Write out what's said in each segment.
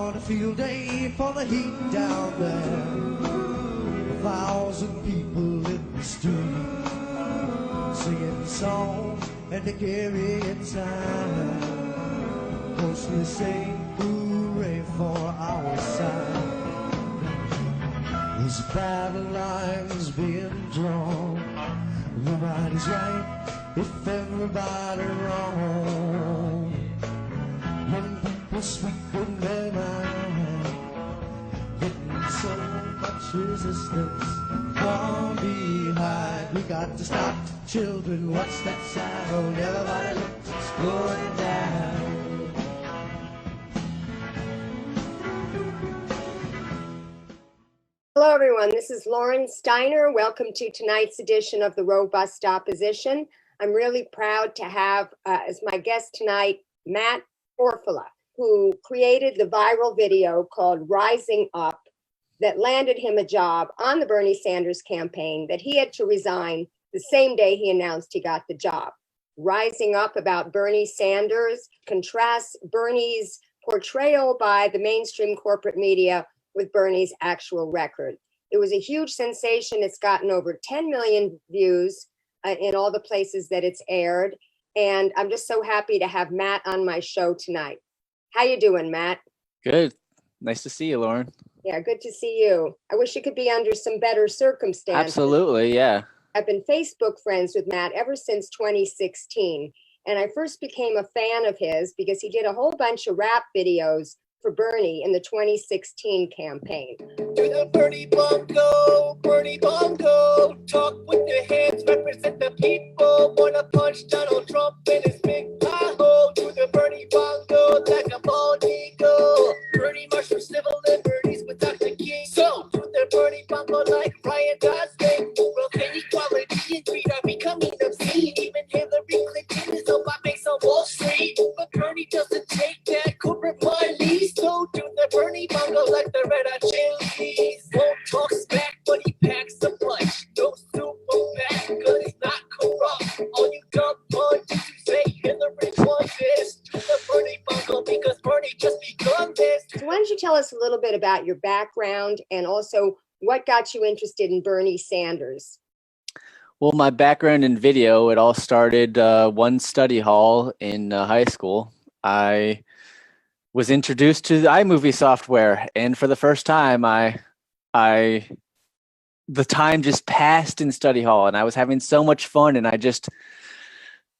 on a field day for the heat down there. 1,000 people in the street singing songs and they carrying signs, mostly saying hooray for our side. There's battle lines being drawn. Nobody's right if everybody wrong. When people speak in their mind, getting so much resistance from behind. We got to stop the children. What's that sound? Everybody look, it's going down. Hello, everyone. This is Lauren Steiner. Welcome to tonight's edition of The Robust Opposition. I'm really proud to have as my guest tonight, Matt Orfalea, who created the viral video called Rising Up that landed him a job on the Bernie Sanders campaign that he had to resign the same day he announced he got the job. Rising Up about Bernie Sanders contrasts Bernie's portrayal by the mainstream corporate media with Bernie's actual record. It was a huge sensation. It's gotten over 10 million views in all the places that it's aired. And I'm just so happy to have Matt on my show tonight. How you doing, Matt? Good. Nice to see you, Lauren. Yeah, good to see you. I wish it could be under some better circumstances. Absolutely, yeah. I've been Facebook friends with Matt ever since 2016. And I first became a fan of his because he did a whole bunch of rap videos for Bernie in the 2016 campaign. To the Bernie Bongo, talk with your hands, represent the people, wanna punch Donald Trump in his big pie hole. To the Bernie Bongo, like a bald eagle, Bernie march for civil liberties with Dr. King. So, to the Bernie Bongo, like Ryan Gosling, wealth inequality and greed are becoming obscene. Even Hillary Clinton is a bot makes on Wall Street, but Bernie doesn't take that corporate money. So do the Bernie Bongo like the red hot chilies. Won't talk smack, but he packs a punch. No super back, cause he's not corrupt. All you dumb punches who say Hillary won this. Do the Bernie Bongo because Bernie just begun this. So why don't you tell us a little bit about your background and also what got you interested in Bernie Sanders? Well, my background in video, it all started one study hall in high school. I was introduced to the iMovie software, and for the first time, the time just passed in study hall, and I was having so much fun, and I just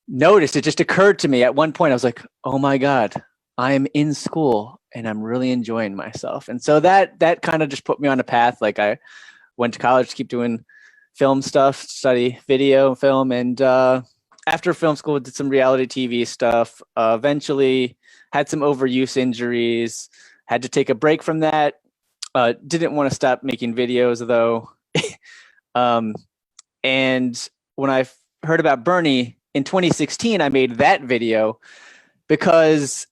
noticed, it just occurred to me at one point, I was like, oh my God, I am in school, and I'm really enjoying myself. And so that kind of just put me on a path. Like I went to college to keep doing film stuff, study video, film, and after film school, did some reality TV stuff, eventually had some overuse injuries, had to take a break from that. Didn't want to stop making videos though. And when I heard about Bernie in 2016, I made that video because,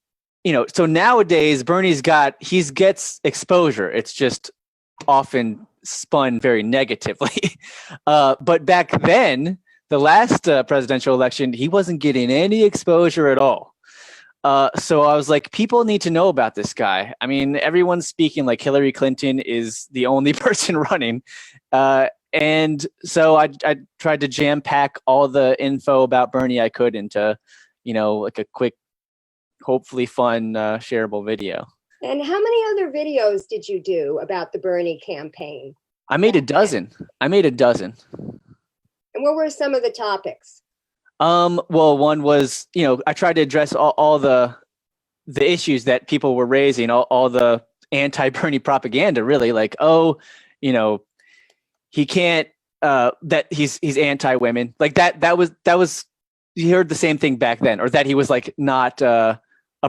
so nowadays Bernie's gets exposure. It's just often spun very negatively. But back then, the last presidential election, he wasn't getting any exposure at all. So I was like, people need to know about this guy. I mean, everyone's speaking like Hillary Clinton is the only person running. And so I tried to jam pack all the info about Bernie I could into, like a quick, hopefully fun, shareable video. And how many other videos did you do about the Bernie campaign? I made a dozen. And what were some of the topics? Well, one was, I tried to address all the issues that people were raising, all the anti-Bernie propaganda, really, like, he can't, that he's anti-women, like that was, you heard the same thing back then, or that he was like not a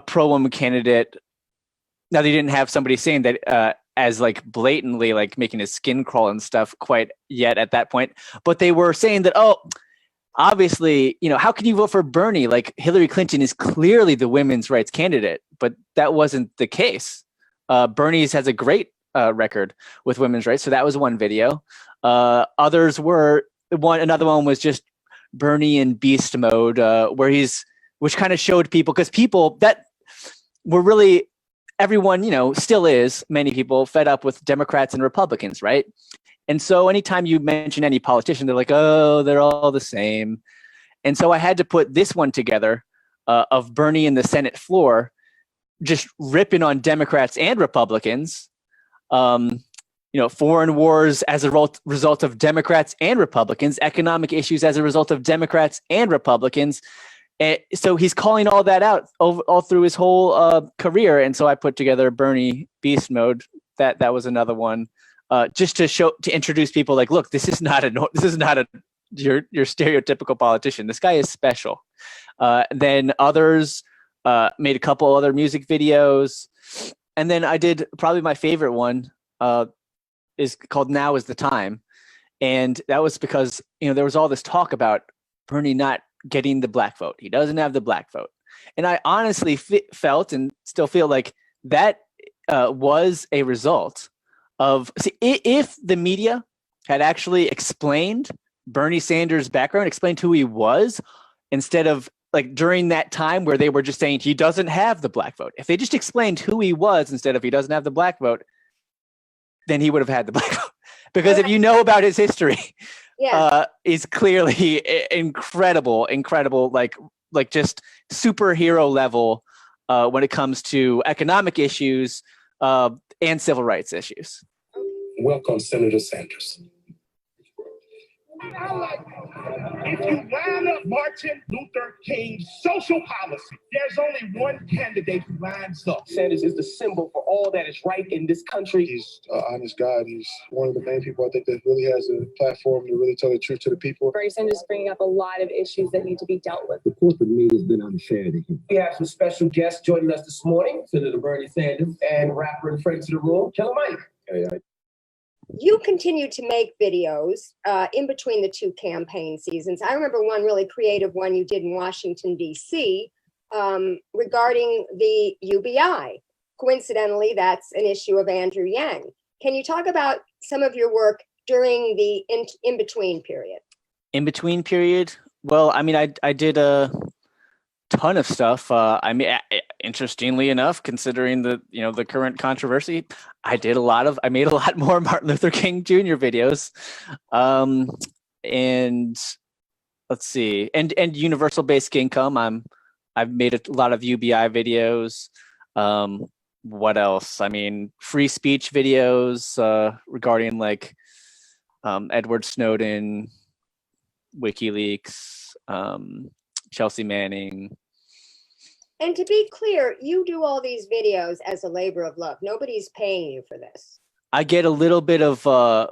pro-woman candidate. Now they didn't have somebody saying that as like blatantly like making his skin crawl and stuff quite yet at that point, but they were saying that, obviously, how can you vote for Bernie? Like Hillary Clinton is clearly the women's rights candidate, but that wasn't the case. Bernie's has a great record with women's rights. So that was one video. Others were another one was just Bernie in beast mode, which kind of showed people, because people that were really everyone, still is, many people fed up with Democrats and Republicans, right? And so anytime you mention any politician, they're like, oh, they're all the same. And so I had to put this one together of Bernie in the Senate floor, just ripping on Democrats and Republicans, foreign wars as a result of Democrats and Republicans, economic issues as a result of Democrats and Republicans. And so he's calling all that out all through his whole career. And so I put together Bernie Beast Mode. That was another one, just to introduce people like, look, this is not your stereotypical politician. This guy is special. Then others made a couple other music videos, and then I did probably my favorite one is called "Now Is the Time," and that was because there was all this talk about Bernie not getting the black vote. He doesn't have the black vote. And I honestly felt and still feel like that was a result of, if the media had actually explained Bernie Sanders' background, explained who he was, instead of like during that time where they were just saying he doesn't have the black vote. If they just explained who he was instead of he doesn't have the black vote, then he would have had the black vote. Because if you know about his history, is clearly incredible, like just superhero level when it comes to economic issues and civil rights issues. Welcome, Senator Sanders. If you line up Martin Luther King's social policy, there's only one candidate who lines up. Sanders is the symbol for all that is right in this country. He's an honest guy. He's one of the main people I think that really has a platform to really tell the truth to the people. Bernie Sanders is bringing up a lot of issues that need to be dealt with. The corporate media has been unfair to him. We have some special guests joining us this morning, Senator Bernie Sanders and rapper and friend to the room, Killer Mike. Hey, You continue to make videos in between the two campaign seasons. I remember one really creative one you did in Washington, D.C. Regarding the UBI. Coincidentally, that's an issue of Andrew Yang. Can you talk about some of your work during the in-between period? In-between period? Well, I mean, I did a ton of stuff. Interestingly enough, considering the current controversy, I made a lot more Martin Luther King Jr. videos. And let's see, and universal basic income. I've made a lot of UBI videos. What else? I mean, free speech videos regarding like Edward Snowden, WikiLeaks, Chelsea Manning. And to be clear, you do all these videos as a labor of love. Nobody's paying you for this. I get a little bit of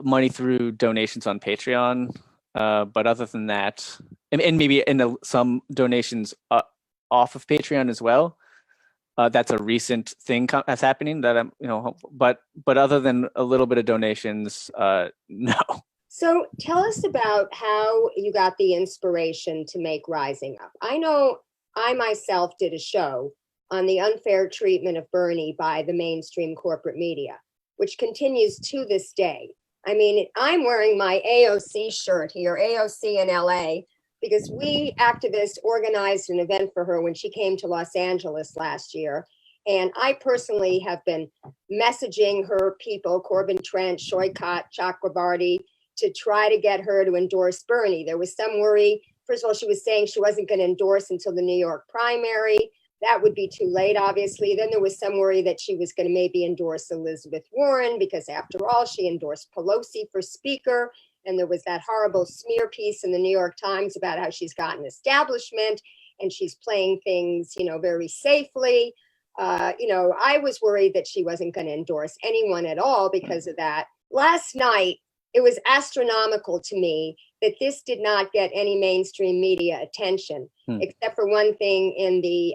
money through donations on Patreon, but other than that, and maybe some donations off of Patreon as well. That's a recent thing that's happening that I'm, but other than a little bit of donations, no. So tell us about how you got the inspiration to make Rising Up. I know I myself did a show on the unfair treatment of Bernie by the mainstream corporate media, which continues to this day. I mean, I'm wearing my AOC shirt here, AOC in LA, because we activists organized an event for her when she came to Los Angeles last year. And I personally have been messaging her people, Corbin Trent, Shoykot, Chakrabarty, to try to get her to endorse Bernie. There was some worry. First of all, she was saying she wasn't going to endorse until the New York primary. That would be too late, obviously. Then there was some worry that she was going to maybe endorse Elizabeth Warren, because after all, she endorsed Pelosi for speaker. And there was that horrible smear piece in the New York Times about how she's got an establishment and she's playing things, very safely. I was worried that she wasn't going to endorse anyone at all because of that. Last night, it was astronomical to me that this did not get any mainstream media attention, except for one thing in the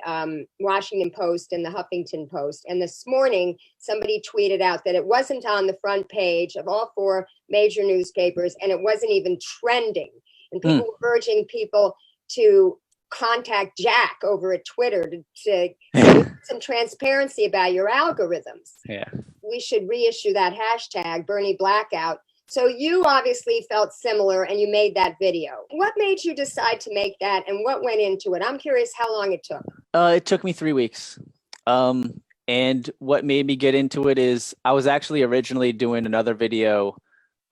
Washington Post and the Huffington Post. And this morning, somebody tweeted out that it wasn't on the front page of all 4 major newspapers, and it wasn't even trending. And people were urging people to contact Jack over at Twitter to get some transparency about your algorithms. Yeah. We should reissue that hashtag, Bernie Blackout. So you obviously felt similar and you made that video. What made you decide to make that and what went into it? I'm curious how long it took. It took me 3 weeks. And And what made me get into it is I was actually originally doing another video.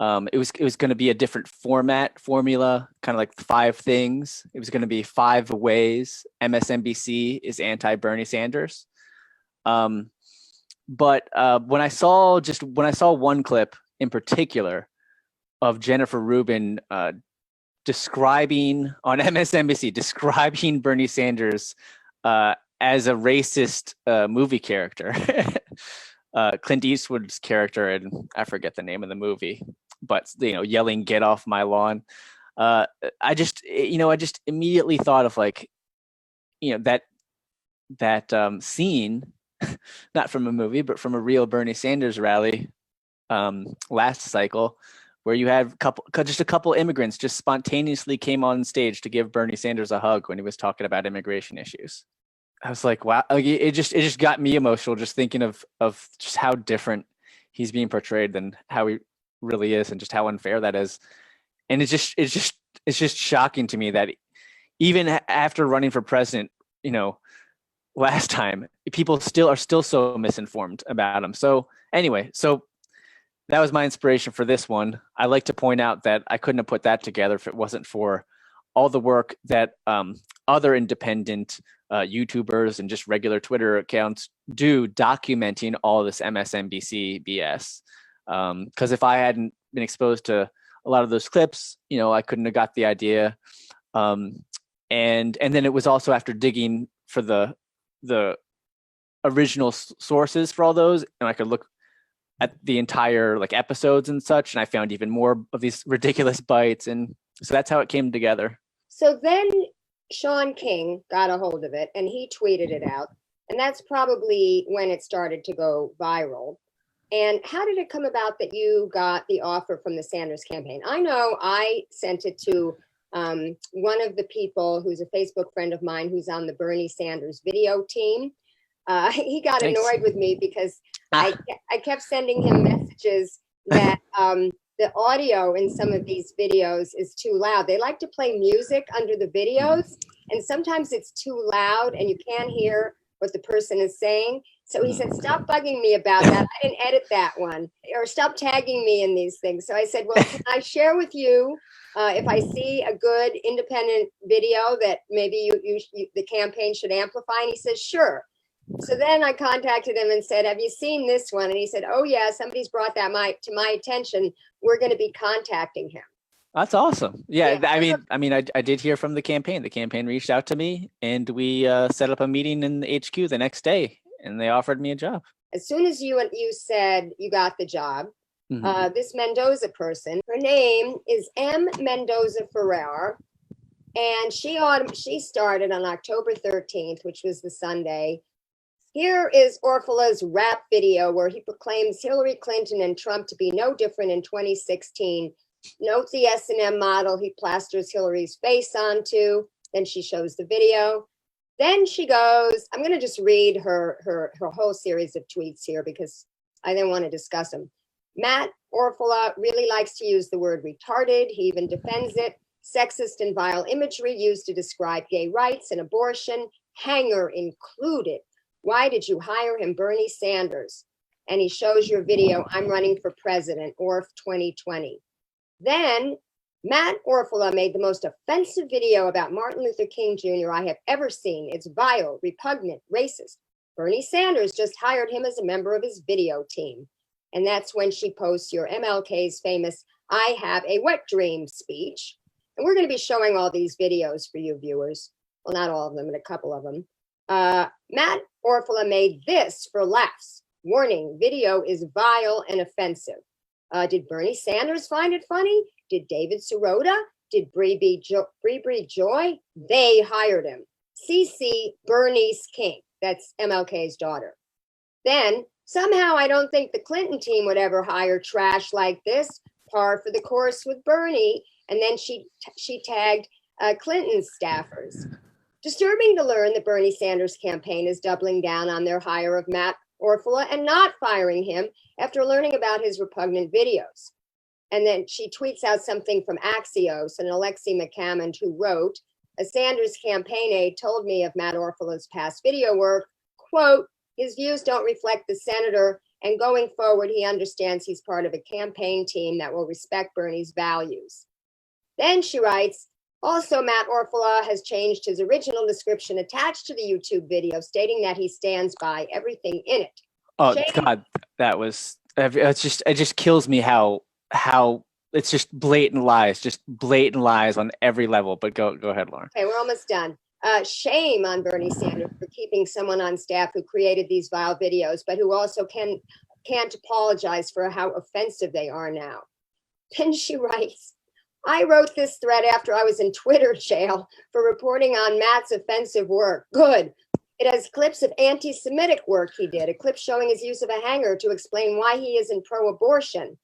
It was going to be a different formula, kind of like 5 things. It was going to be 5 ways MSNBC is anti-Bernie Sanders. But when I saw one clip in particular of Jennifer Rubin describing on MSNBC, describing Bernie Sanders as a racist movie character, Clint Eastwood's character, and I forget the name of the movie, but yelling "Get off my lawn." I just immediately thought of that scene, not from a movie, but from a real Bernie Sanders rally last cycle, where you had just a couple immigrants just spontaneously came on stage to give Bernie Sanders a hug when he was talking about immigration issues. I was like, wow, it just got me emotional just thinking of just how different he's being portrayed than how he really is, and just how unfair that is. And it's just shocking to me that even after running for president, last time, people are still so misinformed about him. So anyway, that was my inspiration for this one. I like to point out that I couldn't have put that together if it wasn't for all the work that other independent YouTubers and just regular Twitter accounts do documenting all this MSNBC BS. Because if I hadn't been exposed to a lot of those clips, I couldn't have got the idea. And then it was also after digging for the original sources for all those, and I could look at the entire episodes and such, and I found even more of these ridiculous bites, and so that's how it came together. So then Sean King got a hold of it and he tweeted it out, and that's probably when it started to go viral. And how did it come about that you got the offer from the Sanders campaign? I know I sent it to one of the people who's a Facebook friend of mine who's on the Bernie Sanders video team. He got annoyed with me because I kept sending him messages that the audio in some of these videos is too loud. They like to play music under the videos, and sometimes it's too loud and you can't hear what the person is saying. So he said, stop bugging me about that. I didn't edit that one, or stop tagging me in these things. So I said, well, can I share with you if I see a good independent video that maybe the campaign should amplify? And he says, sure. So then I contacted him and said, have you seen this one? And he said, oh yeah, somebody's brought that to my attention. We're going to be contacting him. That's awesome. Yeah. I mean, I did hear from the campaign. The campaign reached out to me, and we set up a meeting in the HQ the next day, and they offered me a job. As soon as you said you got the job, this Mendoza person, her name is M. Mendoza Ferrer, and she started on October 13th, which was the Sunday. Here is Orfalea's rap video where he proclaims Hillary Clinton and Trump to be no different in 2016. Note the S&M model he plasters Hillary's face onto. Then she shows the video. Then she goes, I'm going to just read her whole series of tweets here because I didn't want to discuss them. Matt Orfalea really likes to use the word retarded. He even defends it. Sexist and vile imagery used to describe gay rights and abortion, hanger included. Why did you hire him, Bernie Sanders? And he shows your video, I'm running for president, Orf 2020. Then Matt Orfalea made the most offensive video about Martin Luther King Jr. I have ever seen. It's vile, repugnant, racist. Bernie Sanders just hired him as a member of his video team. And that's when she posts your MLK's famous I have a wet dream speech. And we're going to be showing all these videos for you viewers. Well, not all of them, but a couple of them. Matt Orfalea made this for laughs. Warning, video is vile and offensive. Did Bernie Sanders find it funny? Did David Sirota? Did Bree Joy? They hired him. CC Bernice King. That's MLK's daughter. Then, somehow I don't think the Clinton team would ever hire trash like this. Par for the course with Bernie. And then she tagged Clinton's staffers. Disturbing to learn the Bernie Sanders campaign is doubling down on their hire of Matt Orfalea and not firing him after learning about his repugnant videos. And then she tweets out something from Axios and Alexi McCammond, who wrote, a Sanders campaign aide told me of Matt Orfalea's past video work, quote, His views don't reflect the senator, and going forward, he understands he's part of a campaign team that will respect Bernie's values. Then she writes, also, Matt Orfalea has changed his original description attached to the YouTube video, stating that he stands by everything in it. Oh God, that was, it just kills me how it's just blatant lies on every level. But go ahead, Lauren. Okay, we're almost done. Shame on Bernie Sanders for keeping someone on staff who created these vile videos, but who also can't apologize for how offensive they are now. Then she writes, I wrote this thread after I was in Twitter jail for reporting on Matt's offensive work. Good. It has clips of anti-Semitic work he did, a clip showing his use of a hanger to explain why he isn't pro-abortion.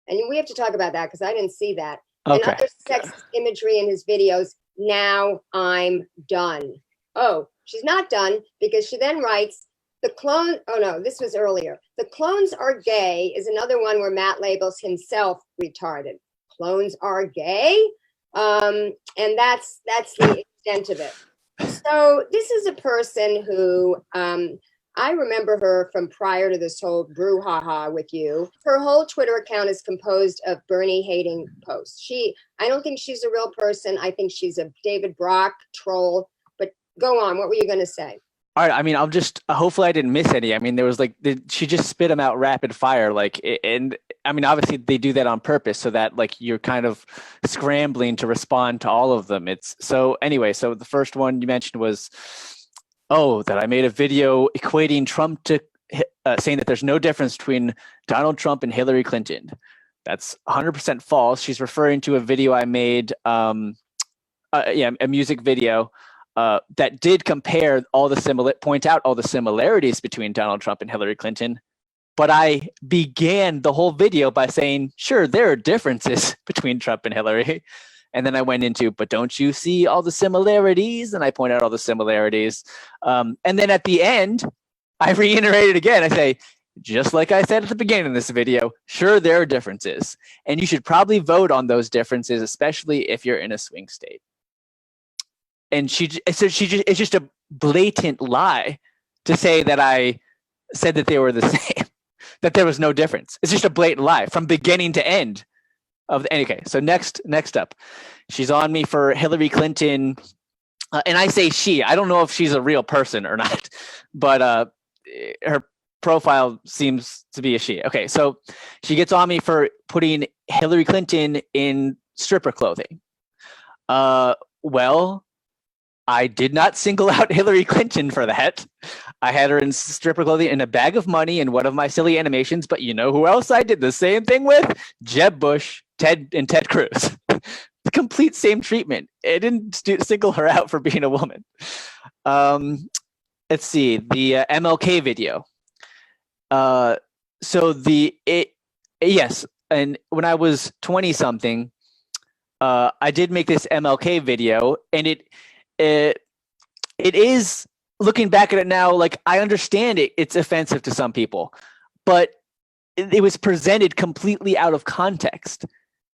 And we have to talk about that because I didn't see that. Okay. And other sexist imagery in his videos. Now I'm done. Oh, she's not done because she then writes, the clone, oh no, this was earlier. The clones are gay is another one where Matt labels himself retarded. Clones are gay? And that's the extent of it. So this is a person who, I remember her from prior to this whole brouhaha with you. Her whole Twitter account is composed of Bernie hating posts. I don't think she's a real person. I think she's a David Brock troll, but go on. What were you going to say? All right. I mean, hopefully I didn't miss any. I mean, there was she just spit them out rapid fire. And I mean, obviously they do that on purpose so that you're kind of scrambling to respond to all of them. So the first one you mentioned was, that I made a video equating Trump to saying that there's no difference between Donald Trump and Hillary Clinton. That's 100% false. She's referring to a video I made, a music video that did point out all the similarities between Donald Trump and Hillary Clinton. But I began the whole video by saying, sure, there are differences between Trump and Hillary. And then I went into, but don't you see all the similarities? And I point out all the similarities. And then at the end, I reiterated again. I say, just like I said at the beginning of this video, sure, there are differences. And you should probably vote on those differences, especially if you're in a swing state. And it's just a blatant lie to say that I said that they were the same, that there was no difference. It's just a blatant lie from beginning to end. Okay, so next up, she's on me for Hillary Clinton, and I say she. I don't know if she's a real person or not, but her profile seems to be a she. Okay, so she gets on me for putting Hillary Clinton in stripper clothing. Well, I did not single out Hillary Clinton for that. I had her in stripper clothing and a bag of money in one of my silly animations, but you know who else I did the same thing with? Jeb Bush, Ted Cruz. The complete same treatment. It didn't single her out for being a woman. Let's see, the MLK video. Yes, and when I was 20-something, I did make this MLK video, and it is, looking back at it now, I understand it's offensive to some people, but it was presented completely out of context.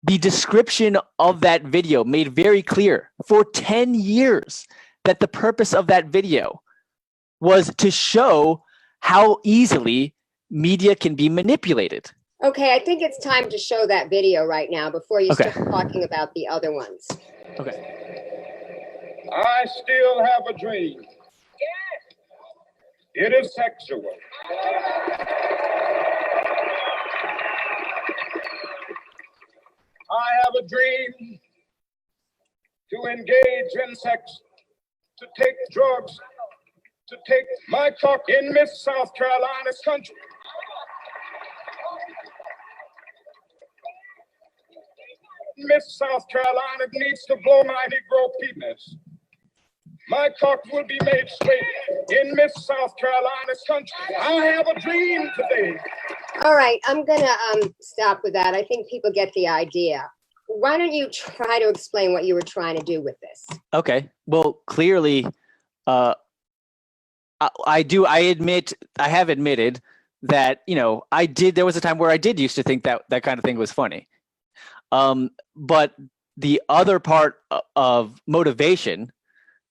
The description of that video made very clear for 10 years that the purpose of that video was to show how easily media can be manipulated. Okay, I think it's time to show that video right now before you start talking about the other ones. Okay. I still have a dream. It is sexual. I have a dream to engage in sex, to take drugs, to take my cock in Miss South Carolina's country. Miss South Carolina needs to blow my Negro penis. My cock will be made straight in Miss South Carolina's country. I have a dream today. All right, I'm gonna stop with that. I think people get the idea. Why don't you try to explain what you were trying to do with this? Okay. Well, clearly, I have admitted that, there was a time where I did used to think that kind of thing was funny. But the other part of motivation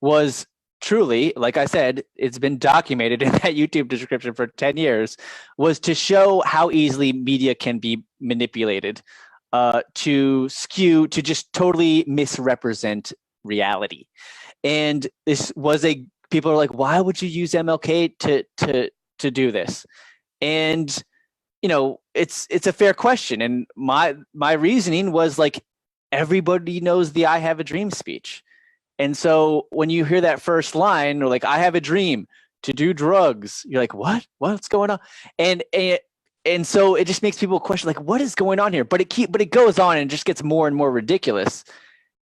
was truly, like I said, it's been documented in that YouTube description for 10 years, was to show how easily media can be manipulated to skew, to just totally misrepresent reality. And this was people are like, why would you use MLK to do this? And, it's a fair question. And my reasoning was like, everybody knows the I have a dream speech. And so when you hear that first line, or like, I have a dream to do drugs, you're like, what's going on? And so it just makes people question, like, what is going on here? But it goes on and just gets more and more ridiculous.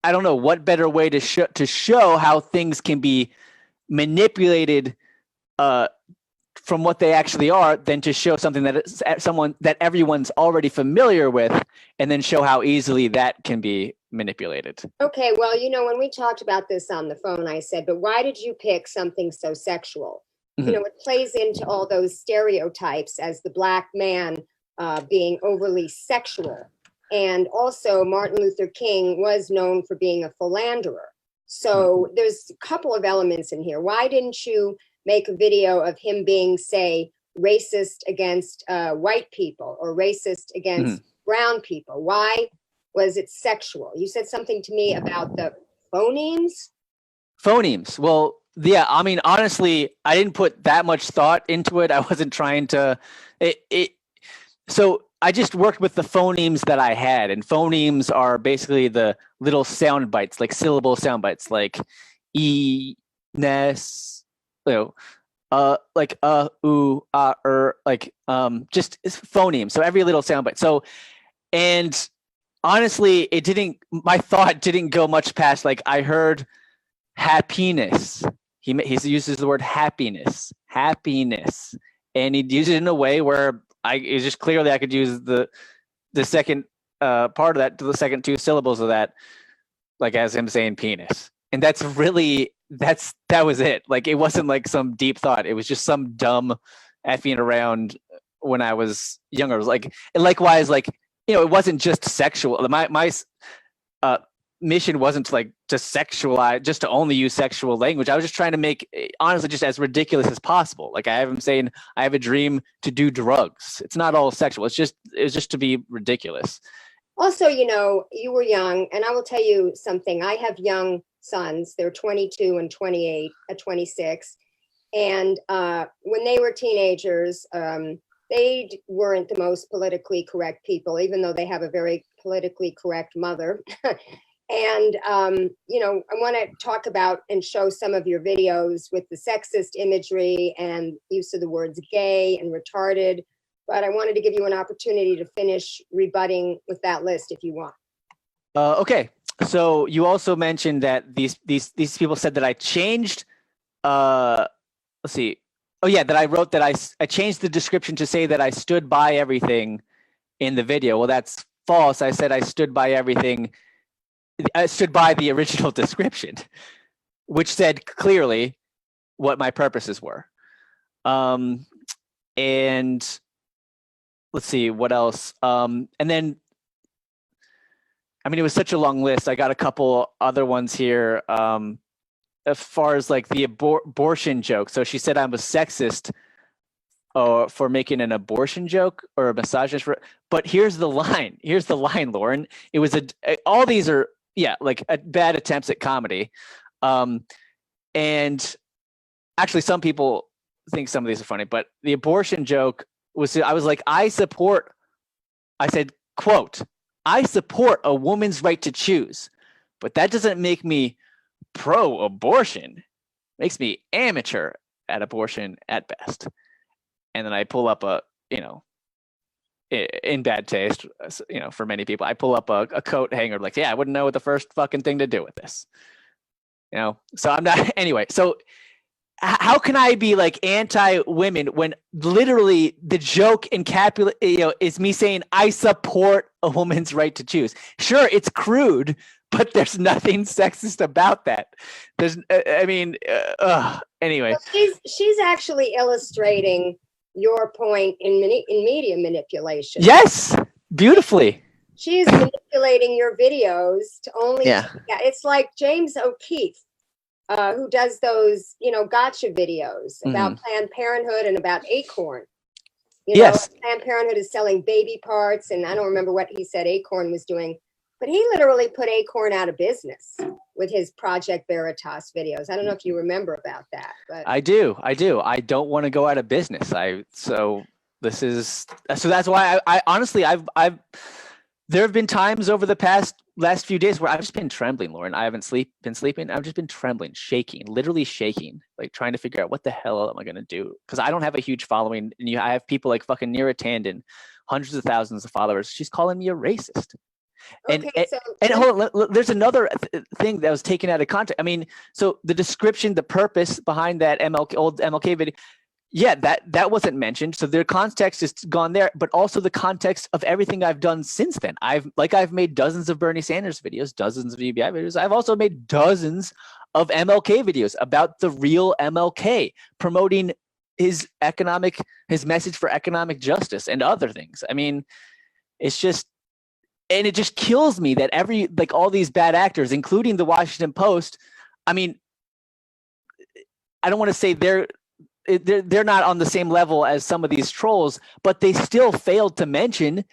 I don't know what better way to show how things can be manipulated from what they actually are than to show something that is someone that everyone's already familiar with, and then show how easily that can be manipulated. Okay, well, when we talked about this on the phone, I said, but why did you pick something so sexual? Mm-hmm. It plays into all those stereotypes as the Black man being overly sexual. And also Martin Luther King was known for being a philanderer. So there's a couple of elements in here. Why didn't you make a video of him being, say, racist against white people or racist against brown people? Why was it sexual? You said something to me about the phonemes. Phonemes. Well, yeah, I mean, honestly, I didn't put that much thought into it. I wasn't trying to so I just worked with the phonemes that I had, and phonemes are basically the little sound bites, like syllable sound bites, like ness, like ooh, like just phonemes. So every little sound bite. So, and honestly, my thought didn't go much past, like, I heard happiness. He uses the word happiness, and he uses it in a way where it's just clearly I could use the second part of that, the second two syllables of that, like as him saying penis. And that was it. Like, it wasn't like some deep thought. It was just some dumb effing around when I was younger. It was like, and likewise, like, it wasn't just sexual. My mission wasn't to sexualize, just to only use sexual language. I was just trying to make, honestly, just as ridiculous as possible. Like, I have him saying, I have a dream to do drugs. It's not all sexual. It's just to be ridiculous. Also, you were young, and I will tell you something. I have young sons. They're 22 and 28, 26. And when they were teenagers, they weren't the most politically correct people, even though they have a very politically correct mother. And, I want to talk about and show some of your videos with the sexist imagery and use of the words gay and retarded. But I wanted to give you an opportunity to finish rebutting with that list if you want. Okay. So you also mentioned that these people said that I changed, let's see. Oh yeah, that I wrote that I changed the description to say that I stood by everything in the video. Well, that's false. I said I stood by everything. I stood by the original description, which said clearly what my purposes were. And let's see what else. And then, I mean, it was such a long list. I got a couple other ones here. As far as like the abortion joke. So she said I'm a sexist for making an abortion joke or a misogynist. But here's the line. Here's the line, Lauren. It was all these are, like bad attempts at comedy. And actually some people think some of these are funny, but the abortion joke was, I was like, I said, quote, I support a woman's right to choose, but that doesn't make me pro-abortion. Makes me amateur at abortion at best. And then I pull up in bad taste, for many people, I pull up a coat hanger, like, yeah, I wouldn't know what the first fucking thing to do with this. So I'm not, anyway, so how can I be like anti-women when literally the joke is me saying I support a woman's right to choose? Sure, it's crude, but there's nothing sexist about that. There's, anyway. Well, she's actually illustrating your point in media manipulation. Yes, beautifully. She's manipulating your videos to only. Yeah. It's like James O'Keefe. who does those, gotcha videos about Planned Parenthood and about Acorn. Yes. Planned Parenthood is selling baby parts, and I don't remember what he said Acorn was doing, but he literally put Acorn out of business with his Project Veritas videos. I don't know if you remember about that, but I do. I don't want to go out of business. So that's why I honestly, there have been times over the last few days where I've just been trembling, Lauren. I haven't been sleeping. I've just been trembling, shaking, literally shaking, like trying to figure out what the hell am I going to do? Because I don't have a huge following. And I have people like fucking Neera Tanden, hundreds of thousands of followers. She's calling me a racist. And hold on, there's another thing that was taken out of context. I mean, so the description, the purpose behind that old MLK video, yeah, that wasn't mentioned. So their context is gone there, but also the context of everything I've done since then. I've made dozens of Bernie Sanders videos, dozens of UBI videos. I've also made dozens of MLK videos about the real MLK, promoting his message for economic justice and other things. I mean, it's just, and it just kills me that all these bad actors, including the Washington Post, I mean, I don't want to say they're not on the same level as some of these trolls, but they still failed to mention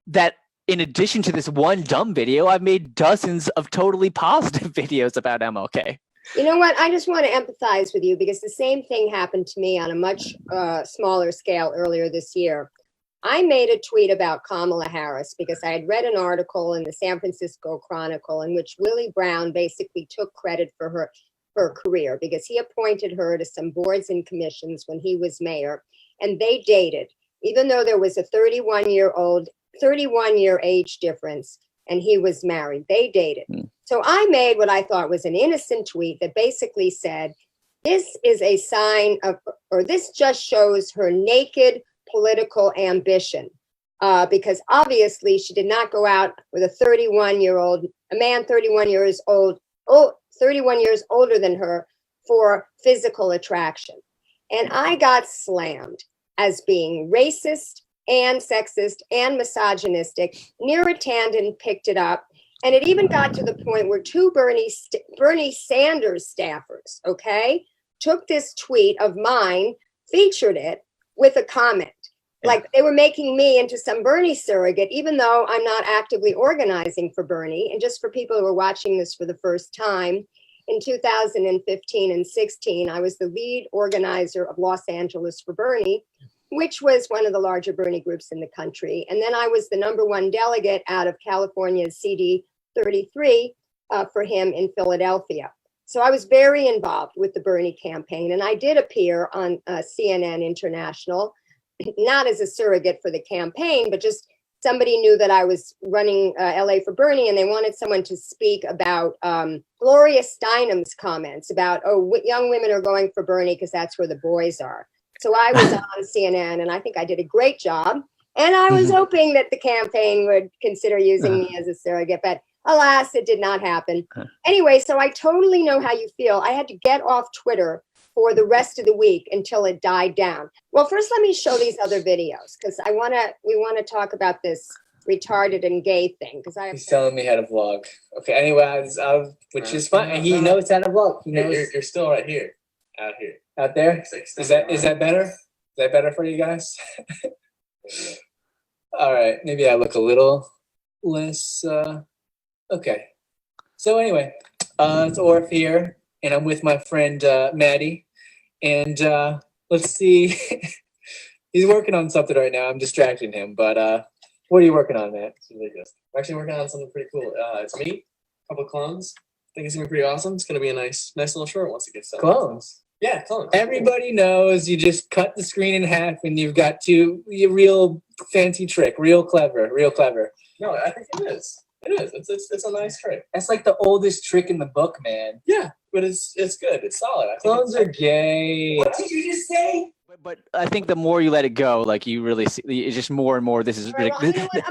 that in addition to this one dumb video, I've made dozens of totally positive videos about MLK. You know what? I just want to empathize with you because the same thing happened to me on a much smaller scale earlier this year. I made a tweet about Kamala Harris because I had read an article in the San Francisco Chronicle in which Willie Brown basically took credit for her career because he appointed her to some boards and commissions when he was mayor, and they dated, even though there was a 31-year age difference and he was married. They dated. So I made what I thought was an innocent tweet that basically said, this is a sign of, or this just shows her naked political ambition, because obviously she did not go out with a 31 years older than her for physical attraction. And I got slammed as being racist and sexist and misogynistic. Neera Tanden picked it up, and it even got to the point where two Bernie Sanders staffers, took this tweet of mine, featured it with a comment. Like they were making me into some Bernie surrogate, even though I'm not actively organizing for Bernie. And just for people who are watching this for the first time, in 2015 and 16, I was the lead organizer of Los Angeles for Bernie, which was one of the larger Bernie groups in the country. And then I was the #1 delegate out of California's CD 33 for him in Philadelphia. So I was very involved with the Bernie campaign. And I did appear on CNN International, not as a surrogate for the campaign, but just somebody knew that I was running LA for Bernie, and they wanted someone to speak about Gloria Steinem's comments about, young women are going for Bernie because that's where the boys are. So I was on CNN, and I think I did a great job. And I was hoping that the campaign would consider using me as a surrogate, but alas, it did not happen. Anyway, so I totally know how you feel. I had to get off Twitter for the rest of the week until it died down. Well, first let me show these other videos because we want to talk about this retarded and gay thing because he's telling me how to vlog. Okay, anyway, which is fine. He knows how to vlog. He knows. You're still right here, out there. Is that better? Is that better for you guys? All right, maybe I look a little less. Okay. So anyway, it's Orf here. And I'm with my friend Maddie, and let's see. He's working on something right now. I'm distracting him, but what are you working on, Matt? It's ridiculous. I'm actually working on something pretty cool. It's me, a couple of clones. I think it's gonna be pretty awesome. It's gonna be a nice little short once it gets done. Clones. Yeah, clones. Everybody knows you just cut the screen in half, and you've got real fancy trick, real clever. No, I think it is. It is. It's a nice trick. That's like the oldest trick in the book, man. Yeah, but it's good. It's solid. Clones are gay. What did you just say? But I think the more you let it go, like you really see, it's just more and more. This is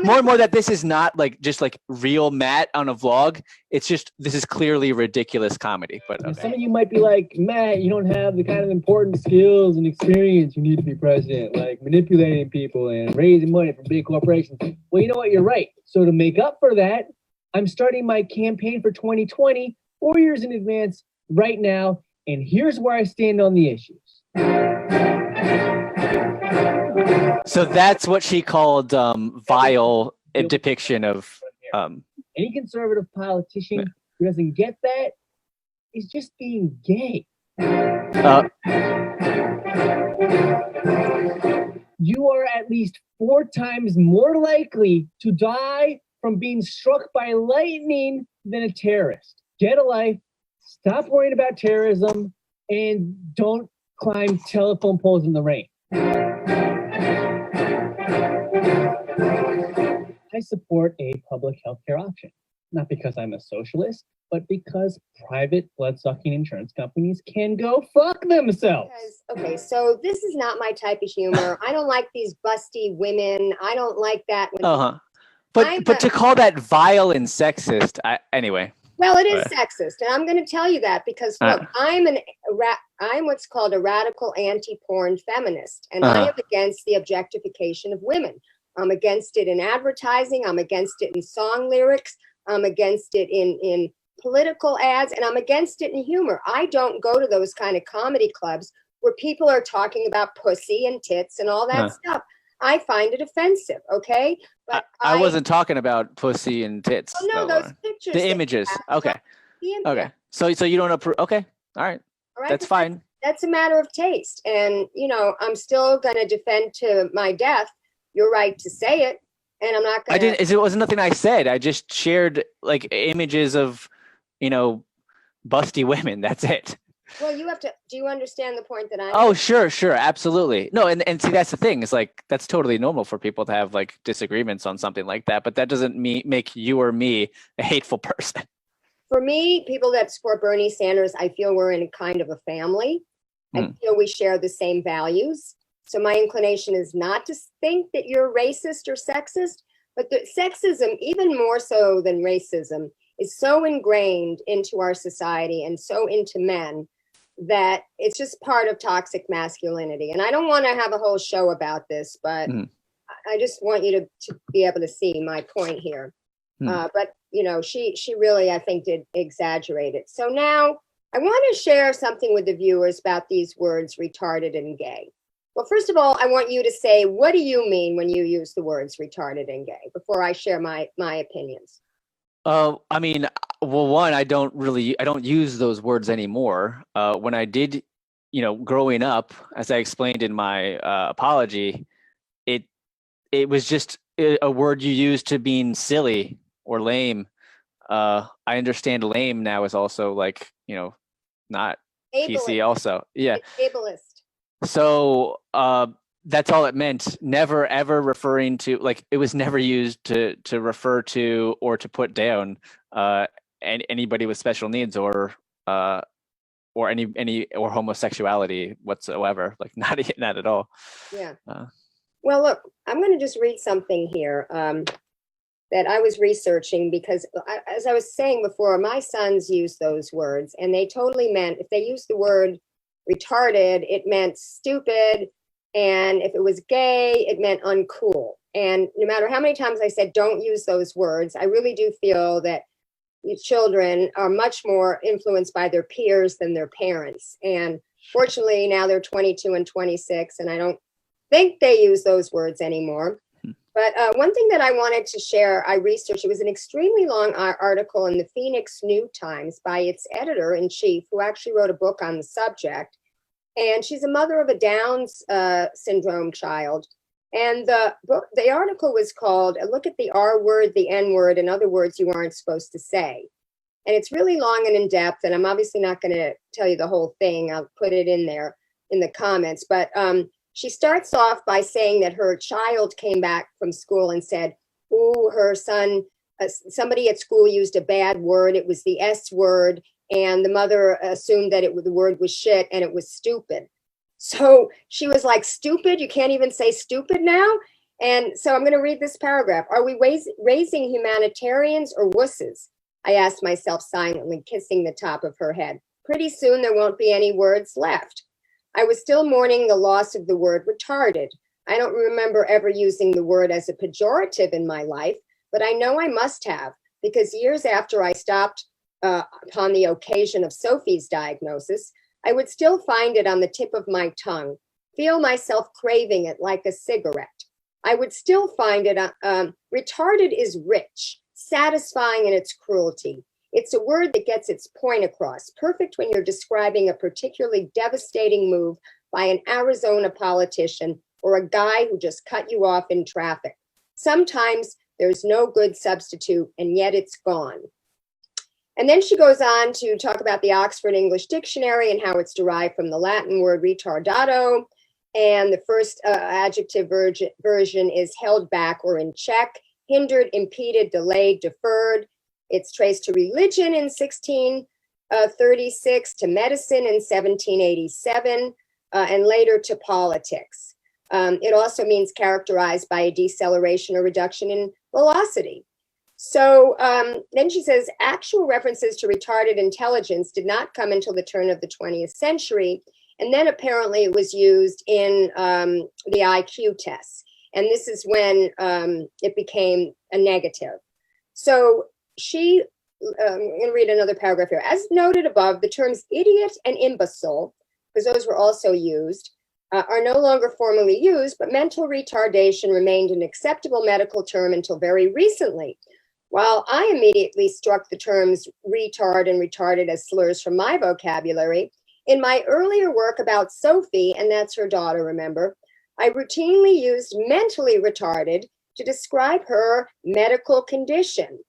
more and more that this is not like just like real Matt on a vlog. It's just this is clearly ridiculous comedy. But okay. Some of you might be like, Matt, you don't have the kind of important skills and experience you need to be president, like manipulating people and raising money from big corporations. Well, you know what? You're right. So to make up for that, I'm starting my campaign for 2020 4 years in advance right now, and here's where I stand on the issues. So that's what she called vile depiction of. Any conservative politician who doesn't get that is just being gay. You are at least 4 times more likely to die from being struck by lightning than a terrorist. Get a life, stop worrying about terrorism, and don't climb telephone poles in the rain. I support a public healthcare option, not because I'm a socialist, but because private blood-sucking insurance companies can go fuck themselves. Okay, so this is not my type of humor. I don't like these busty women. I don't like that. But to call that vile and sexist, anyway. Well, it is sexist, and I'm going to tell you that because look, I'm what's called a radical anti-porn feminist, and I am against the objectification of women. I'm against it in advertising. I'm against it in song lyrics. I'm against it in political ads, and I'm against it in humor. I don't go to those kind of comedy clubs where people are talking about pussy and tits and all that stuff. I find it offensive, okay? But I wasn't talking about pussy and tits. Oh, no, those pictures. The images. Okay. Okay. So you don't approve. Okay. All right. That's fine. That's a matter of taste. And, I'm still going to defend to my death your right to say it. And I'm not going to. It wasn't nothing I said. I just shared like images of, busty women. That's it. Well, do you understand the point that I'm Oh, sure. Absolutely. No. And see, that's the thing. It's like, that's totally normal for people to have like disagreements on something like that, but that doesn't make you or me a hateful person. For me, people that support Bernie Sanders, I feel we're in a kind of a family. I feel we share the same values. So my inclination is not to think that you're racist or sexist, but the sexism, even more so than racism, is so ingrained into our society and so into men that it's just part of toxic masculinity. And I don't want to have a whole show about this, but I just want you to be able to see my point here. But, she really, I think, did exaggerate it. So now I want to share something with the viewers about these words retarded and gay. Well, first of all, I want you to say, what do you mean when you use the words retarded and gay before I share my opinions? I mean, well, one, I don't use those words anymore. When I did, growing up, as I explained in my apology, it was just a word you use to being silly or lame. I understand lame now is also like, not ableist. PC also. Yeah. Ableist. So that's all it meant. Never ever referring to, like, it was never used to refer to or to put down anybody with special needs or any or homosexuality whatsoever. Like not at all. Yeah. Well, look, I'm going to just read something here that I was researching because, as I was saying before, my sons use those words, and they totally meant, if they used the word retarded, it meant stupid, and if it was gay, it meant uncool. And no matter how many times I said don't use those words, I really do feel that children are much more influenced by their peers than their parents. And fortunately, now they're 22 and 26, and I don't think they use those words anymore. But one thing that I wanted to share, I researched, it was an extremely long article in the Phoenix New Times by its editor-in-chief, who actually wrote a book on the subject. And she's a mother of a Down syndrome child. And the article was called, Look at the R word, the N word, and other words you aren't supposed to say. And it's really long and in depth, and I'm obviously not going to tell you the whole thing. I'll put it in there in the comments. But she starts off by saying that her child came back from school and said, ooh, her son, somebody at school used a bad word. It was the S word. And the mother assumed that the word was shit and it was stupid. So she was like, stupid? You can't even say stupid now? And so I'm going to read this paragraph. Are we raising humanitarians or wusses? I asked myself silently, kissing the top of her head. Pretty soon there won't be any words left. I was still mourning the loss of the word retarded. I don't remember ever using the word as a pejorative in my life, but I know I must have, because years after I stopped upon the occasion of Sophie's diagnosis, I would still find it on the tip of my tongue, feel myself craving it like a cigarette. I would still find it, retarded is rich, satisfying in its cruelty. It's a word that gets its point across, perfect when you're describing a particularly devastating move by an Arizona politician or a guy who just cut you off in traffic. Sometimes there's no good substitute, and yet it's gone. And then she goes on to talk about the Oxford English Dictionary and how it's derived from the Latin word retardado. And the first adjective version is held back or in check, hindered, impeded, delayed, deferred. It's traced to religion in 1636, to medicine in 1787, and later to politics. It also means characterized by a deceleration or reduction in velocity. So then she says, actual references to retarded intelligence did not come until the turn of the 20th century. And then apparently it was used in the IQ tests. And this is when it became a negative. So I'm going to read another paragraph here. As noted above, the terms idiot and imbecile, because those were also used, are no longer formally used, but mental retardation remained an acceptable medical term until very recently. While I immediately struck the terms retard and retarded as slurs from my vocabulary, in my earlier work about Sophie, and that's her daughter, remember, I routinely used mentally retarded to describe her medical condition.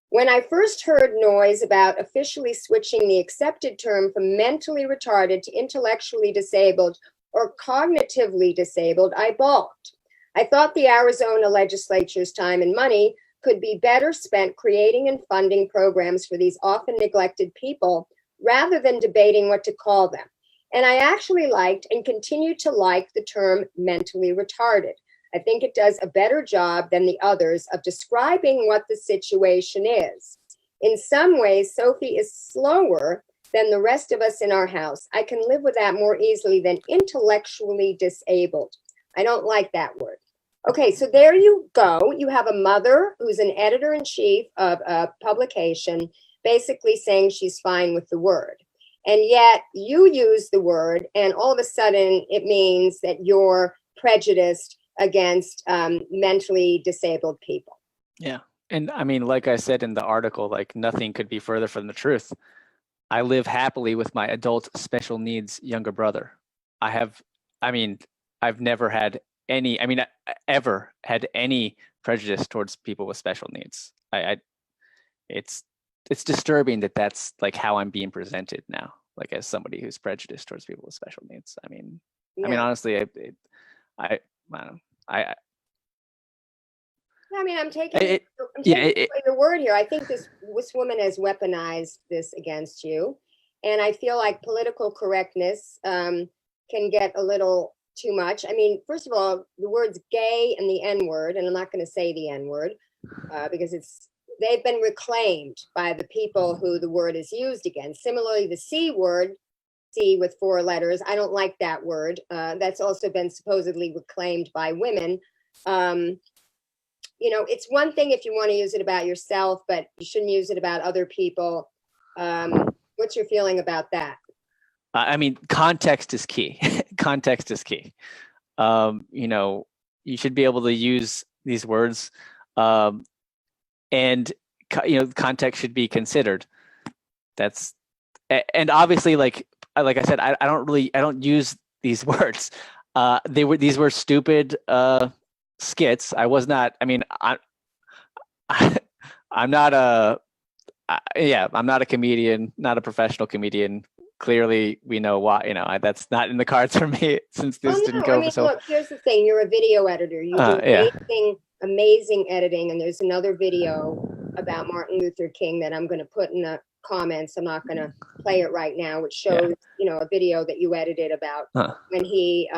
When I first heard noise about officially switching the accepted term from mentally retarded to intellectually disabled or cognitively disabled, I balked. I thought the Arizona legislature's time and money could be better spent creating and funding programs for these often neglected people rather than debating what to call them. And I actually liked and continue to like the term mentally retarded. I think it does a better job than the others of describing what the situation is. In some ways, Sophie is slower than the rest of us in our house. I can live with that more easily than intellectually disabled. I don't like that word. Okay, so there you go. You have a mother who's an editor-in-chief of a publication basically saying she's fine with the word. And yet you use the word and all of a sudden it means that you're prejudiced against mentally disabled people. Yeah. And I mean, like I said in the article, like nothing could be further from the truth. I live happily with my adult special needs younger brother. I've never had ever had any prejudice towards people with special needs. It's disturbing that that's like how I'm being presented now, like as somebody who's prejudiced towards people with special needs. I mean, honestly, I'm taking your word here. I think this woman has weaponized this against you. And I feel like political correctness can get a little too much. I mean, first of all, the words gay and the N-word, and I'm not going to say the N-word because they've been reclaimed by the people who the word is used against. Similarly, the C word, C with 4 letters, I don't like that word. That's also been supposedly reclaimed by women. It's one thing if you want to use it about yourself, but you shouldn't use it about other people. What's your feeling about that? Context is key. Context is key. You should be able to use these words, and context should be considered. And obviously, like I said, I don't use these words. These were stupid skits. I was not. I'm not a comedian, not a professional comedian. Clearly, we know why. That's not in the cards for me since this didn't go. Look, here's the thing: you're a video editor. You do amazing editing, and there's another video about Martin Luther King that I'm going to put in the comments. I'm not going to play it right now, which shows a video that you edited about when he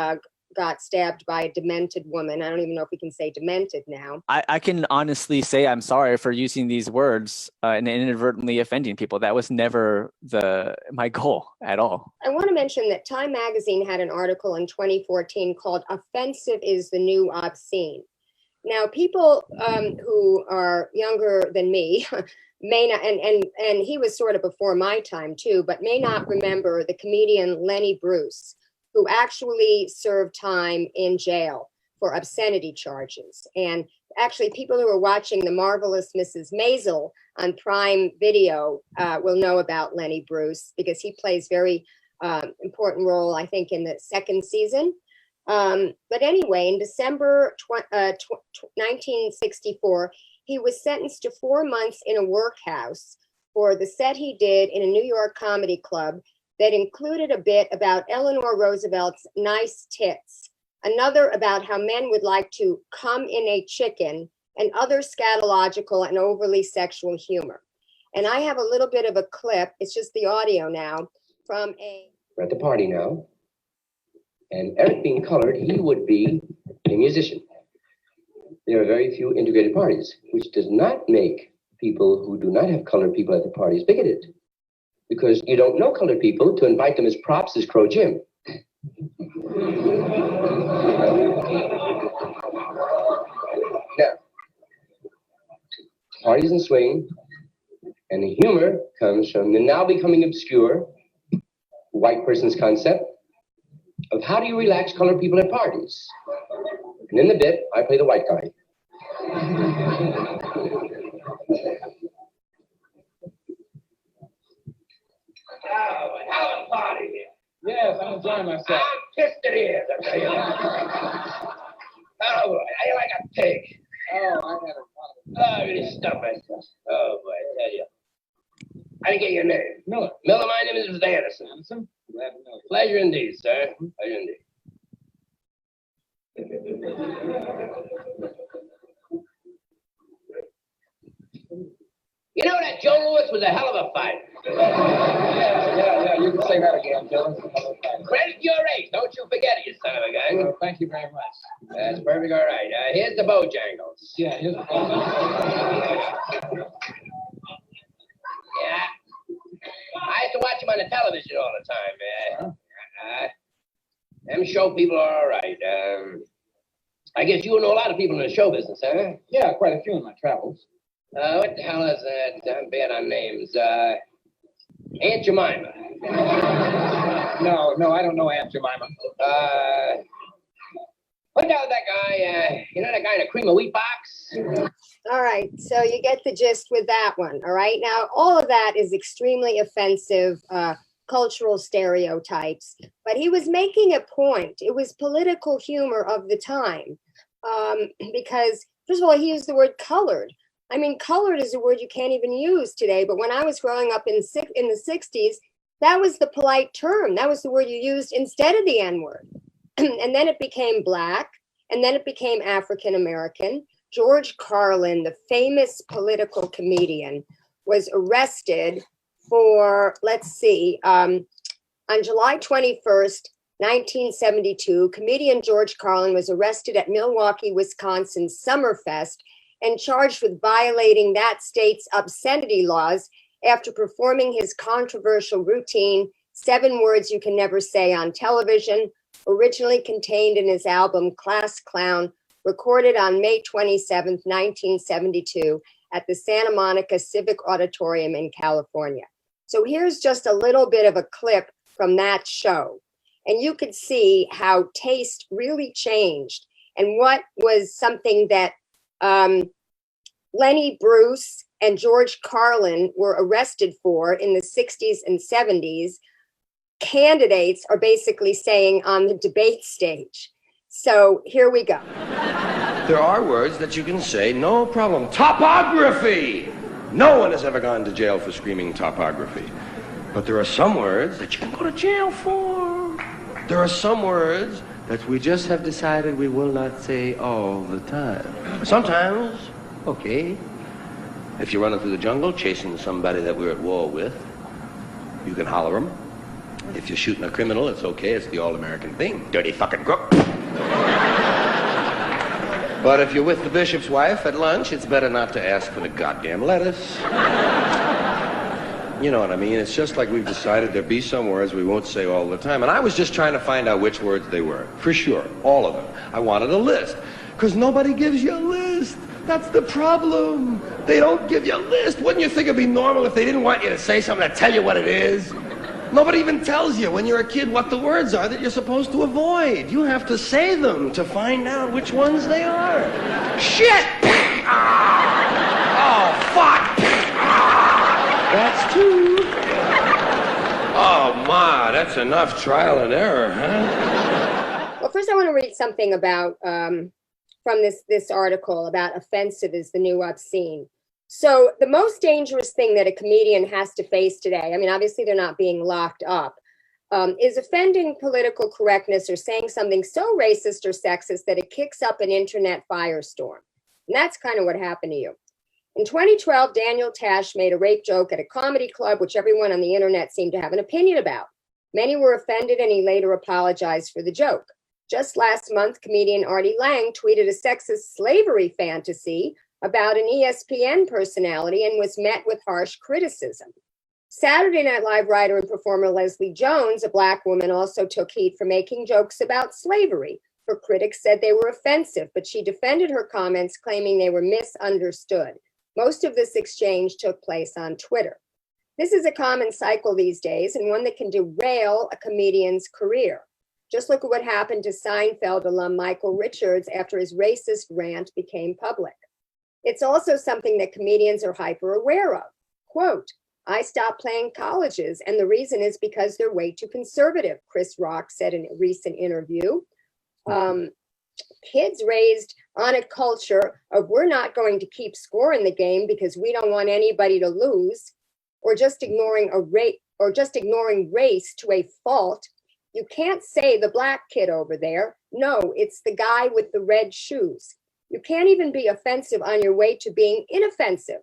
got stabbed by a demented woman. I don't even know if we can say demented now. I can honestly say I'm sorry for using these words and inadvertently offending people. That was never my goal at all. I want to mention that Time Magazine had an article in 2014 called "Offensive is the New Obscene." Now, people who are younger than me may not, and he was sort of before my time too, but may not remember the comedian Lenny Bruce, who actually served time in jail for obscenity charges. And actually, people who are watching The Marvelous Mrs. Maisel on Prime Video will know about Lenny Bruce, because he plays very important role, I think, in the second season. But anyway, in December 1964, he was sentenced to 4 months in a workhouse for the set he did in a New York comedy club that included a bit about Eleanor Roosevelt's nice tits, another about how men would like to come in a chicken, and other scatological and overly sexual humor. And I have a little bit of a clip, it's just the audio now, from a... We're at the party now, and Eric being colored, he would be a musician. There are very few integrated parties, which does not make people who do not have colored people at the parties bigoted, because you don't know colored people to invite them as props as Crow Jim. Now, parties and swing, and the humor comes from the now becoming obscure white person's concept of how do you relax colored people at parties. And in the bit, I play the white guy. Oh, a hell of a party here. Yes, I'm enjoying myself. I'm pissed it is, I tell you. Oh, boy, how you like a pig? Oh, I had a Oh, really stuff myself. Oh, boy, I tell you. How do you get your name? Miller. Miller, my name is Mr. Anderson. Anderson? Glad to know you. Pleasure indeed, sir. Pleasure indeed. You know, that Joe Louis was a hell of a fighter. Yeah, you can say that again, Joe. Credit your age. Don't you forget it, you son of a gun. Well, thank you very much. That's perfect, all right. Here's the Bojangles. Yeah, here's the Bojangles. Yeah. I used to watch them on the television all the time, man. Them show people are all right. I guess you know a lot of people in the show business, huh? Yeah, quite a few in my travels. What the hell is that? I'm bad on names. Aunt Jemima. No, I don't know Aunt Jemima. What the hell is that guy? You know that guy in a cream of wheat box? All right, so you get the gist with that one, all right? Now, all of that is extremely offensive cultural stereotypes, but he was making a point. It was political humor of the time, because, first of all, he used the word colored. I mean, colored is a word you can't even use today, but when I was growing up in the 60s, that was the polite term. That was the word you used instead of the N-word. And then it became Black, and then it became African American. George Carlin, the famous political comedian, was arrested for, let's see, on July 21st, 1972, comedian George Carlin was arrested at Milwaukee, Wisconsin's Summerfest and charged with violating that state's obscenity laws after performing his controversial routine, 7 Words You Can Never Say on Television, originally contained in his album Class Clown, recorded on May 27, 1972, at the Santa Monica Civic Auditorium in California. So here's just a little bit of a clip from that show. And you could see how taste really changed and what was something that Lenny Bruce and George Carlin were arrested for in the 60s and 70s. Candidates are basically saying on the debate stage. So here we go. There are words that you can say, no problem. Topography! No one has ever gone to jail for screaming topography. But there are some words that you can go to jail for. There are some words that we just have decided we will not say all the time. Sometimes, okay. If you're running through the jungle chasing somebody that we're at war with, you can holler them. If you're shooting a criminal, it's okay. It's the all-American thing. Dirty fucking crook. But if you're with the bishop's wife at lunch, it's better not to ask for the goddamn lettuce. You know what I mean? It's just like we've decided there'll be some words we won't say all the time. And I was just trying to find out which words they were. For sure, all of them. I wanted a list. Because nobody gives you a list. That's the problem. They don't give you a list. Wouldn't you think it'd be normal if they didn't want you to say something to tell you what it is? Nobody even tells you when you're a kid what the words are that you're supposed to avoid. You have to say them to find out which ones they are. Shit! Oh, fuck! That's two. Oh, Ma, that's enough trial and error, huh? Well, first I want to read something about from this article about offensive is the new obscene. So the most dangerous thing that a comedian has to face today, I mean, obviously they're not being locked up, is offending political correctness or saying something so racist or sexist that it kicks up an internet firestorm. And that's kind of what happened to you. In 2012, Daniel Tash made a rape joke at a comedy club, which everyone on the internet seemed to have an opinion about. Many were offended, and he later apologized for the joke. Just last month, comedian Artie Lang tweeted a sexist slavery fantasy about an ESPN personality and was met with harsh criticism. Saturday Night Live writer and performer Leslie Jones, a Black woman, also took heat for making jokes about slavery. Her critics said they were offensive, but she defended her comments, claiming they were misunderstood. Most of this exchange took place on Twitter. This is a common cycle these days, and one that can derail a comedian's career. Just look at what happened to Seinfeld alum Michael Richards after his racist rant became public. It's also something that comedians are hyper aware of. Quote, I stopped playing colleges, and the reason is because they're way too conservative, Chris Rock said in a recent interview. Kids raised on a culture of we're not going to keep score in the game because we don't want anybody to lose, or just ignoring race to a fault. You can't say the Black kid over there. No, it's the guy with the red shoes. You can't even be offensive on your way to being inoffensive.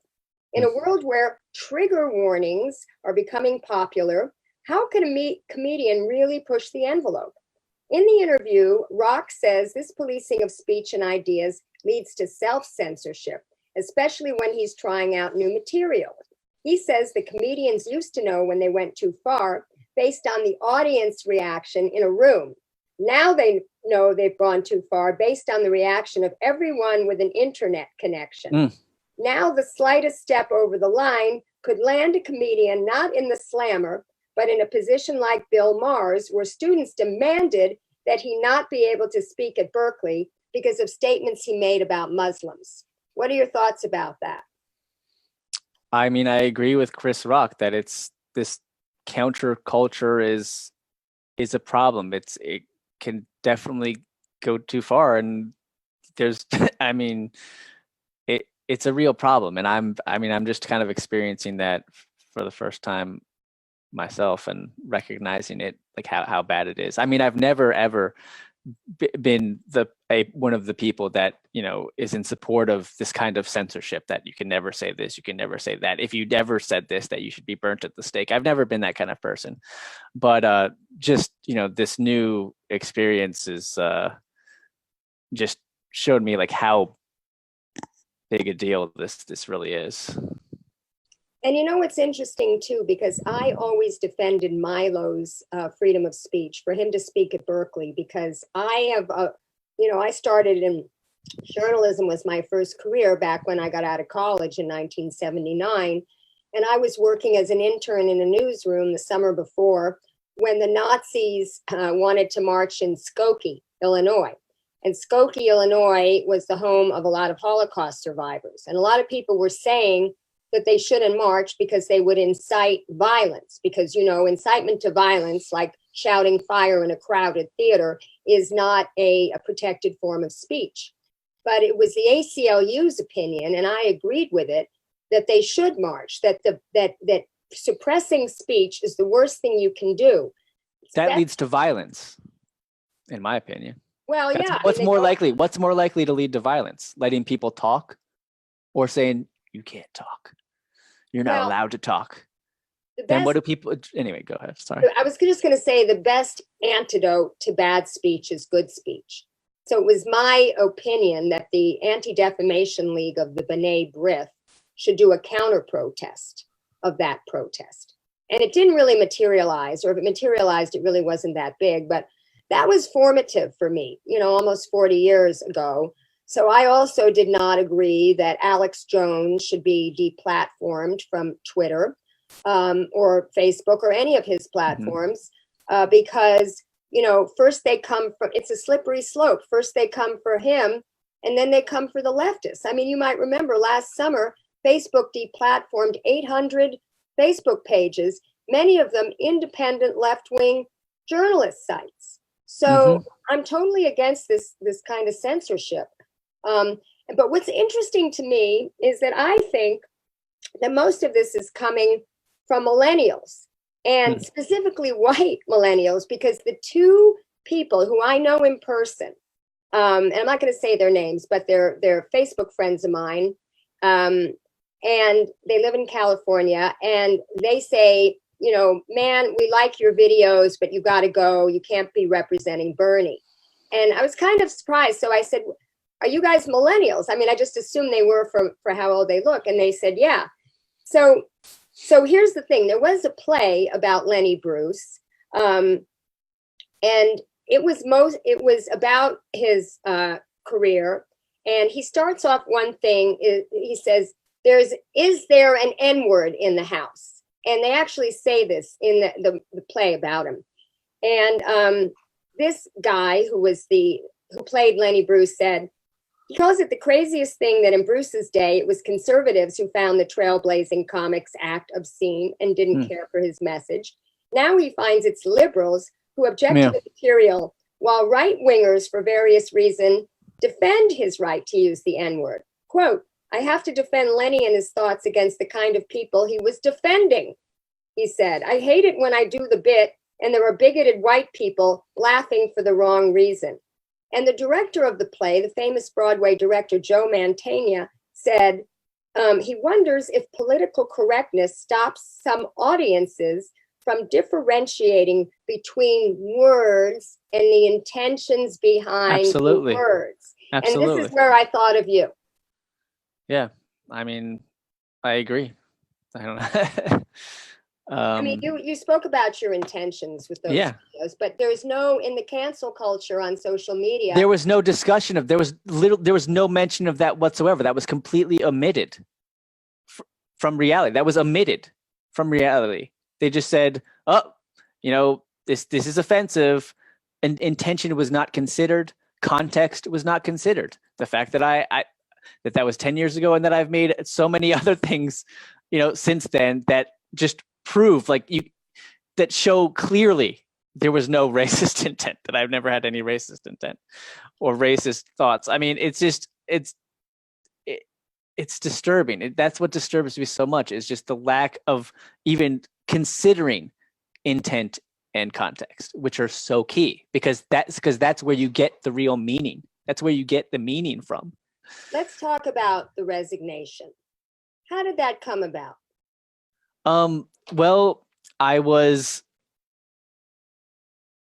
In a world where trigger warnings are becoming popular, how can a comedian really push the envelope? In the interview, Rock says this policing of speech and ideas leads to self-censorship, especially when he's trying out new material. He says the comedians used to know when they went too far based on the audience reaction in a room. Now they know they've gone too far based on the reaction of everyone with an internet connection. Now the slightest step over the line could land a comedian not in the slammer, but in a position like Bill Maher's, where students demanded that he not be able to speak at Berkeley because of statements he made about Muslims. What are your thoughts about that? I mean, I agree with Chris Rock that it's this counterculture is a problem. It can definitely go too far, and there's, I mean, it's a real problem, and I'm just kind of experiencing that for the first time myself and recognizing it, like how bad it is. I mean, I've never ever been one of the people that, you know, is in support of this kind of censorship, that you can never say this, you can never say that. If you never said this, that you should be burnt at the stake. I've never been that kind of person. But just, you know, this new experience is just showed me like how big a deal this really is. And you know what's interesting too, because I always defended Milo's freedom of speech, for him to speak at Berkeley, because I have, I started in journalism, was my first career back when I got out of college in 1979. And I was working as an intern in a newsroom the summer before when the Nazis wanted to march in Skokie, Illinois. And Skokie, Illinois was the home of a lot of Holocaust survivors. And a lot of people were saying that they shouldn't march because they would incite violence, because, you know, incitement to violence, like shouting fire in a crowded theater, is not a protected form of speech. But it was the ACLU's opinion, and I agreed with it, that they should march, that suppressing speech is the worst thing you can do. That leads to violence, in my opinion. Well, yeah. What's more likely to lead to violence? Letting people talk, or saying you can't talk, you're not allowed to talk? Then what do people? Anyway, go ahead. Sorry. I was just going to say the best antidote to bad speech is good speech. So it was my opinion that the Anti-Defamation League of the B'nai B'rith should do a counter protest of that protest. And it didn't really materialize, or if it materialized, it really wasn't that big. But that was formative for me, you know, almost 40 years ago. So I also did not agree that Alex Jones should be deplatformed from Twitter or Facebook or any of his platforms because, you know, first they come from, it's a slippery slope. First they come for him and then they come for the leftists. I mean, you might remember last summer, Facebook deplatformed 800 Facebook pages, many of them independent left-wing journalist sites. So I'm totally against this kind of censorship. But what's interesting to me is that I think that most of this is coming from millennials and specifically white millennials, because the two people who I know in person, and I'm not going to say their names, but they're Facebook friends of mine, and they live in California, and they say, you know, man, we like your videos, but you got to go. You can't be representing Bernie. And I was kind of surprised. So I said, are you guys millennials? I mean, I just assumed they were for how old they look. And they said, yeah. So here's the thing. There was a play about Lenny Bruce. And it was about his career. And he starts off one thing. He says, is there an N-word in the house? And they actually say this in the play about him. And this guy who played Lenny Bruce said, he calls it the craziest thing that in Bruce's day, it was conservatives who found the trailblazing Comics Act obscene and didn't care for his message. Now he finds it's liberals who object to the material, while right-wingers, for various reasons, defend his right to use the N-word. Quote, I have to defend Lenny and his thoughts against the kind of people he was defending, he said. I hate it when I do the bit and there are bigoted white people laughing for the wrong reason. And the director of the play, the famous Broadway director Joe Mantegna, said he wonders if political correctness stops some audiences from differentiating between words and the intentions behind the words. Absolutely. And this is where I thought of you. Yeah, I mean, I agree. I don't know. I mean, you spoke about your intentions with those videos, but there's no, in the cancel culture on social media. There was no discussion of, there was no mention of that whatsoever. That was completely omitted from reality. That was omitted from reality. They just said, oh, you know, this is offensive, and intention was not considered. Context was not considered. The fact that that was 10 years ago and that I've made so many other things, you know, since then that just prove that show clearly there was no racist intent, that I've never had any racist intent or racist thoughts. I mean, it's just, it's disturbing. That's what disturbs me so much, is just the lack of even considering intent and context, which are so key, because that's where you get the real meaning. That's where you get the meaning from. Let's talk about the resignation. How did that come about? Well, I was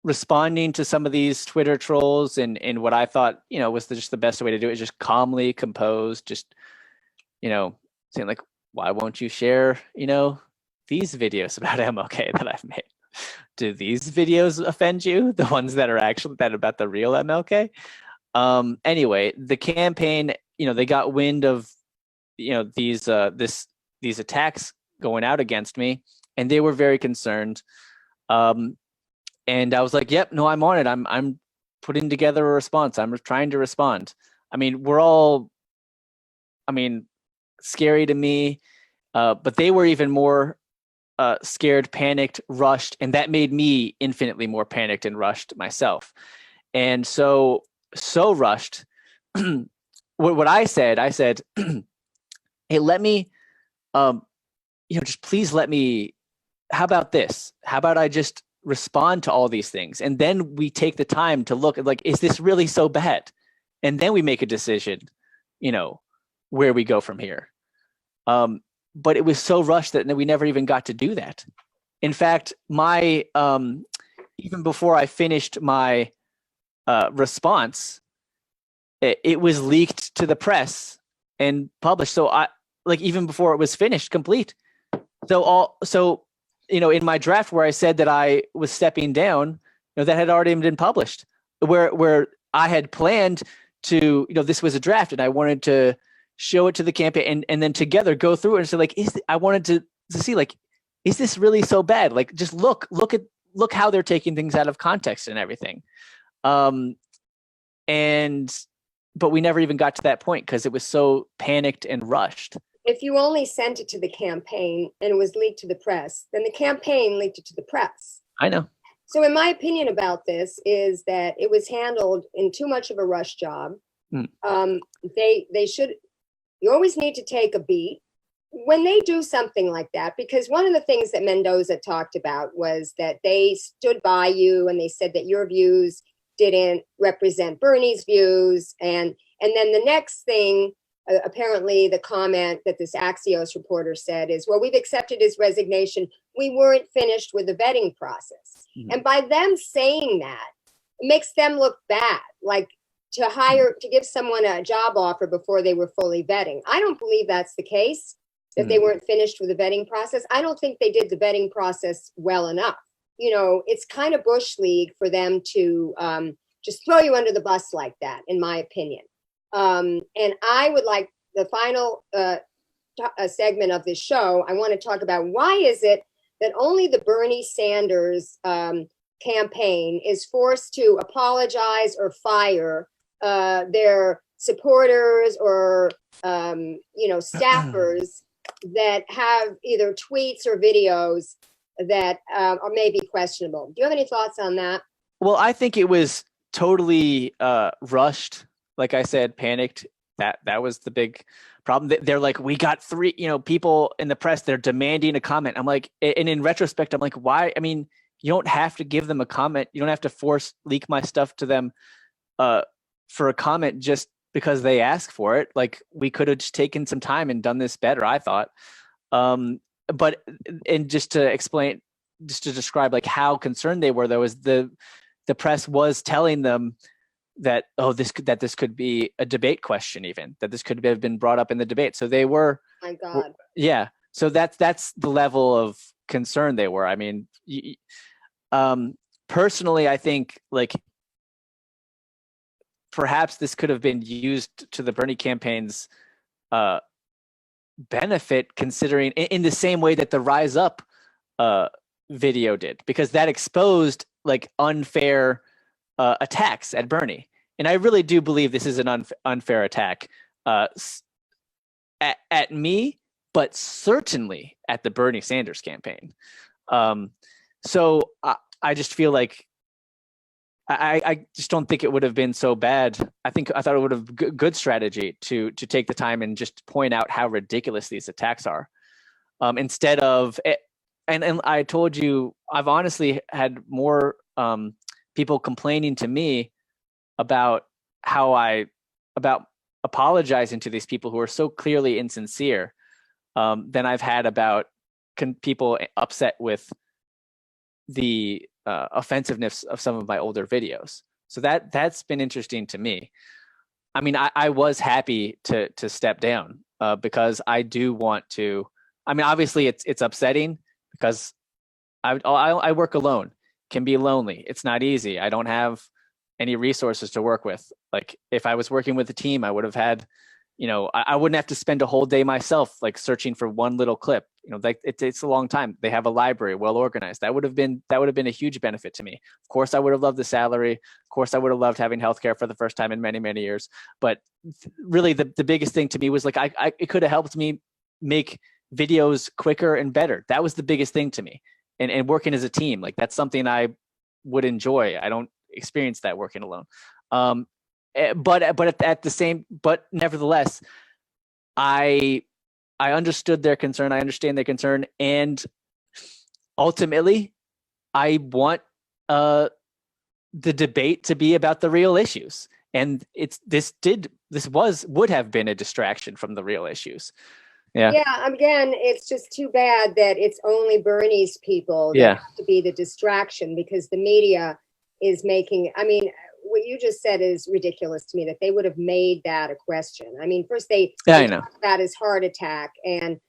responding to some of these Twitter trolls and what I thought, you know, was just the best way to do it, just calmly, composed, just, you know, saying like, why won't you share, you know, these videos about MLK that I've made? Do these videos offend you? The ones that are actually about the real MLK? Anyway, the campaign, you know, they got wind of, you know, these attacks going out against me, and they were very concerned. And I was like, yep, no, I'm on it. I'm putting together a response. I'm trying to respond. I mean, we're all, scary to me, but they were even more scared, panicked, rushed, and that made me infinitely more panicked and rushed myself. And so rushed. What I said, hey, let me, just please let me, how about this? How about I just respond to all these things? And then we take the time to look at, like, is this really so bad? And then we make a decision, you know, where we go from here. But it was so rushed that we never even got to do that. In fact, my, even before I finished my response, it was leaked to the press and published. So even before it was finished, complete. So in my draft where I said that I was stepping down, that had already been published, where I had planned to, this was a draft, and I wanted to show it to the campaign and then together go through it and say, like, I wanted to see, like, is this really so bad? Like, just look how they're taking things out of context and everything. But we never even got to that point because it was so panicked and rushed. If you only sent it to the campaign and it was leaked to the press, then the campaign leaked it to the press. I know. So in my opinion about this is that it was handled in too much of a rush job. They should, you always need to take a beat when they do something like that, because one of the things that Mendoza talked about was that they stood by you and they said that your views didn't represent Bernie's views. And then the next thing, apparently the comment that this Axios reporter said is, well, we've accepted his resignation. We weren't finished with the vetting process. And by them saying that, it makes them look bad, like to give someone a job offer before they were fully vetting. I don't believe that's the case, that they weren't finished with the vetting process. I don't think they did the vetting process well enough. It's kind of Bush League for them to just throw you under the bus like that, in my opinion. And I would like the final segment of this show, I want to talk about why is it that only the Bernie Sanders campaign is forced to apologize or fire their supporters or, staffers that have either tweets or videos that are maybe questionable. Do you have any thoughts on that? Well, I think it was totally rushed. Like I said, panicked. That was the big problem. They're like, we got 3, people in the press, they're demanding a comment. I'm like, and in retrospect, I'm like, why? I mean, you don't have to give them a comment. You don't have to leak my stuff to them for a comment just because they ask for it. Like, we could have just taken some time and done this better, I thought. But just to describe like how concerned they were, though, is the press was telling them that this could be a debate question, even that this could have been brought up in the debate. So they were, my God, yeah. So that's the level of concern they were. I mean, personally, I think like perhaps this could have been used to the Bernie campaign's benefit, considering in the same way that the Rise Up video did, because that exposed like unfair attacks at Bernie. And I really do believe this is an unfair attack at me, but certainly at the Bernie Sanders campaign. So I just feel like I just don't think it would have been so bad. I thought it would have good strategy to take the time and just point out how ridiculous these attacks are, instead of and I told you, I've honestly had more people complaining to me about about apologizing to these people who are so clearly insincere than I've had about people upset with the offensiveness of some of my older videos. So that's been interesting to me. I mean, I was happy to step down because I do want to. I mean, obviously it's upsetting because I work alone. Can be lonely. It's not easy. I don't have any resources to work with. Like if I was working with a team, I would have had, I wouldn't have to spend a whole day myself, like searching for one little clip. Like it takes a long time. They have a library well organized. That would have been a huge benefit to me. Of course, I would have loved the salary. Of course, I would have loved having healthcare for the first time in many, many years. But really, the biggest thing to me was like it could have helped me make videos quicker and better. That was the biggest thing to me. And working as a team, like that's something I would enjoy. I don't experience that working alone. But nevertheless, I understood their concern. I understand their concern, and ultimately, I want the debate to be about the real issues. And would have been a distraction from the real issues. Yeah. Again, it's just too bad that it's only Bernie's people that have to be the distraction, because the media is making. I mean, what you just said is ridiculous to me, that they would have made that a question. I mean, first they talked about his heart attack, and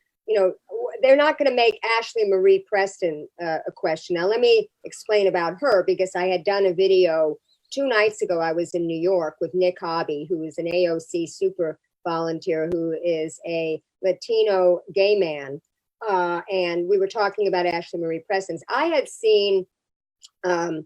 they're not going to make Ashley Marie Preston a question. Now, let me explain about her, because I had done a video 2 nights ago, I was in New York with Nick Hobby, who is an AOC super volunteer, who is a Latino gay man. And we were talking about Ashley Marie Presence. I had seen a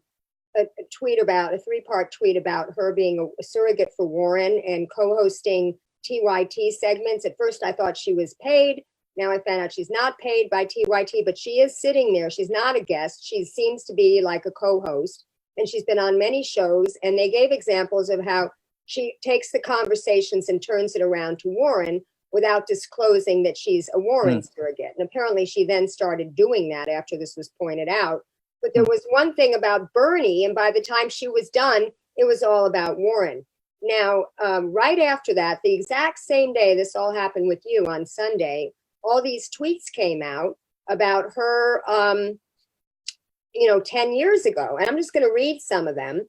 tweet about, a 3-part tweet about her being a surrogate for Warren and co-hosting TYT segments. At first, I thought she was paid. Now I found out she's not paid by TYT, but she is sitting there. She's not a guest. She seems to be like a co-host, and she's been on many shows. And they gave examples of how she takes the conversations and turns it around to Warren without disclosing that she's a Warren surrogate. And apparently she then started doing that after this was pointed out. But there was one thing about Bernie, and by the time she was done, it was all about Warren. Now, right after that, the exact same day this all happened with you on Sunday, all these tweets came out about her, 10 years ago. And I'm just going to read some of them.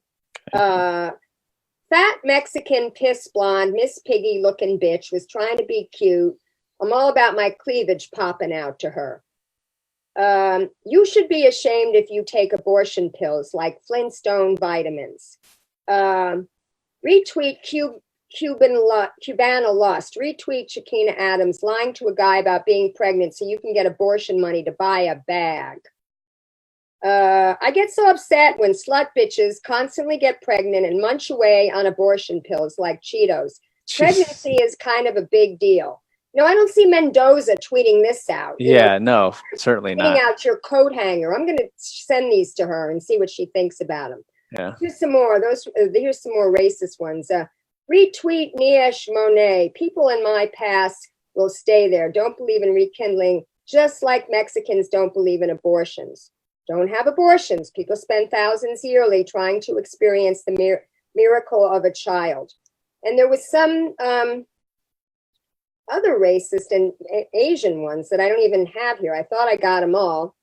Fat Mexican piss blonde, Miss Piggy looking bitch was trying to be cute. I'm all about my cleavage popping out to her. You should be ashamed if you take abortion pills like Flintstone vitamins. Retweet Cubana Lust. Retweet Shakina Adams lying to a guy about being pregnant so you can get abortion money to buy a bag. I get so upset when slut bitches constantly get pregnant and munch away on abortion pills like Cheetos. Pregnancy is kind of a big deal. No, I don't see Mendoza tweeting this out. No, certainly not. Tweeting out your coat hanger. I'm going to send these to her and see what she thinks about them. Yeah. Here's some more. Here's some more racist ones. Retweet Niesh Monet. People in my past will stay there. Don't believe in rekindling, just like Mexicans don't believe in abortions. Don't have abortions. People spend thousands yearly trying to experience the miracle of a child. And there was some other racist and Asian ones that I don't even have here. I thought I got them all,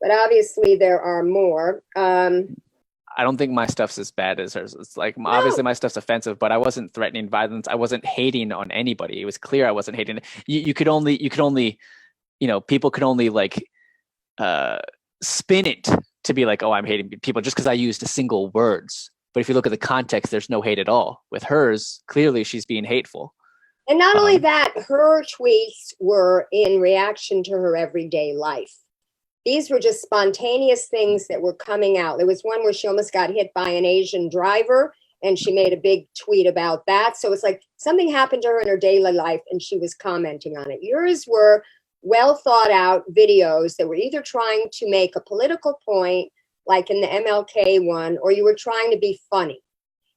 but obviously there are more. I don't think my stuff's as bad as hers. It's like, obviously my stuff's offensive, but I wasn't threatening violence. I wasn't hating on anybody. It was clear I wasn't hating. You could only, people could only like spin it to be like, oh, I'm hating people just because I used a single words. But if you look at the context, there's no hate at all. With hers, clearly she's being hateful. And not only that, her tweets were in reaction to her everyday life. These were just spontaneous things that were coming out. There was one where she almost got hit by an Asian driver, and she made a big tweet about that. So it's like something happened to her in her daily life, and she was commenting on it. Yours were well thought out videos that were either trying to make a political point, like in the MLK one, or you were trying to be funny.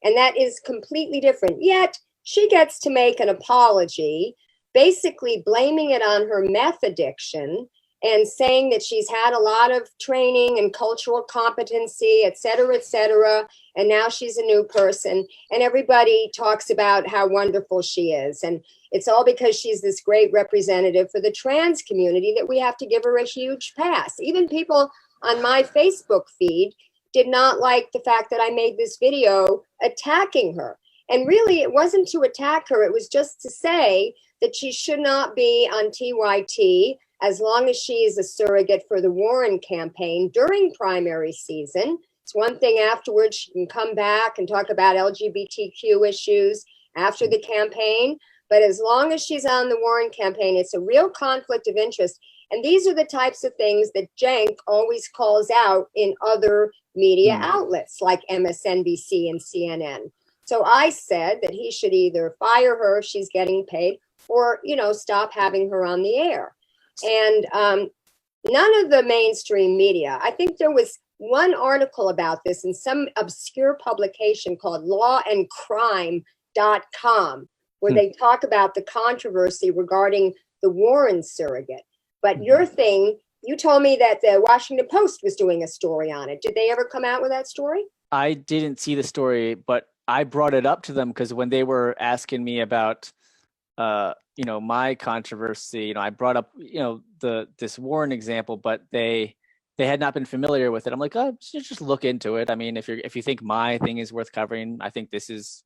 And that is completely different. Yet she gets to make an apology, basically blaming it on her meth addiction and saying that she's had a lot of training and cultural competency, et cetera, and now she's a new person. And everybody talks about how wonderful she is. And it's all because she's this great representative for the trans community that we have to give her a huge pass. Even people on my Facebook feed did not like the fact that I made this video attacking her. And really, it wasn't to attack her. It was just to say that she should not be on TYT as long as she is a surrogate for the Warren campaign during primary season. It's one thing afterwards, she can come back and talk about LGBTQ issues after the campaign. But as long as she's on the Warren campaign, it's a real conflict of interest. And these are the types of things that Cenk always calls out in other media outlets like MSNBC and CNN. So I said that he should either fire her if she's getting paid or, stop having her on the air. And none of the mainstream media, I think there was one article about this in some obscure publication called lawandcrime.com, where they talk about the controversy regarding the Warren surrogate. But your thing, you told me that the Washington Post was doing a story on it. Did they ever come out with that story? I didn't see the story, but I brought it up to them because when they were asking me about, my controversy, I brought up, this Warren example, but they had not been familiar with it. I'm like, oh, just look into it. I mean, if you think my thing is worth covering, I think this is,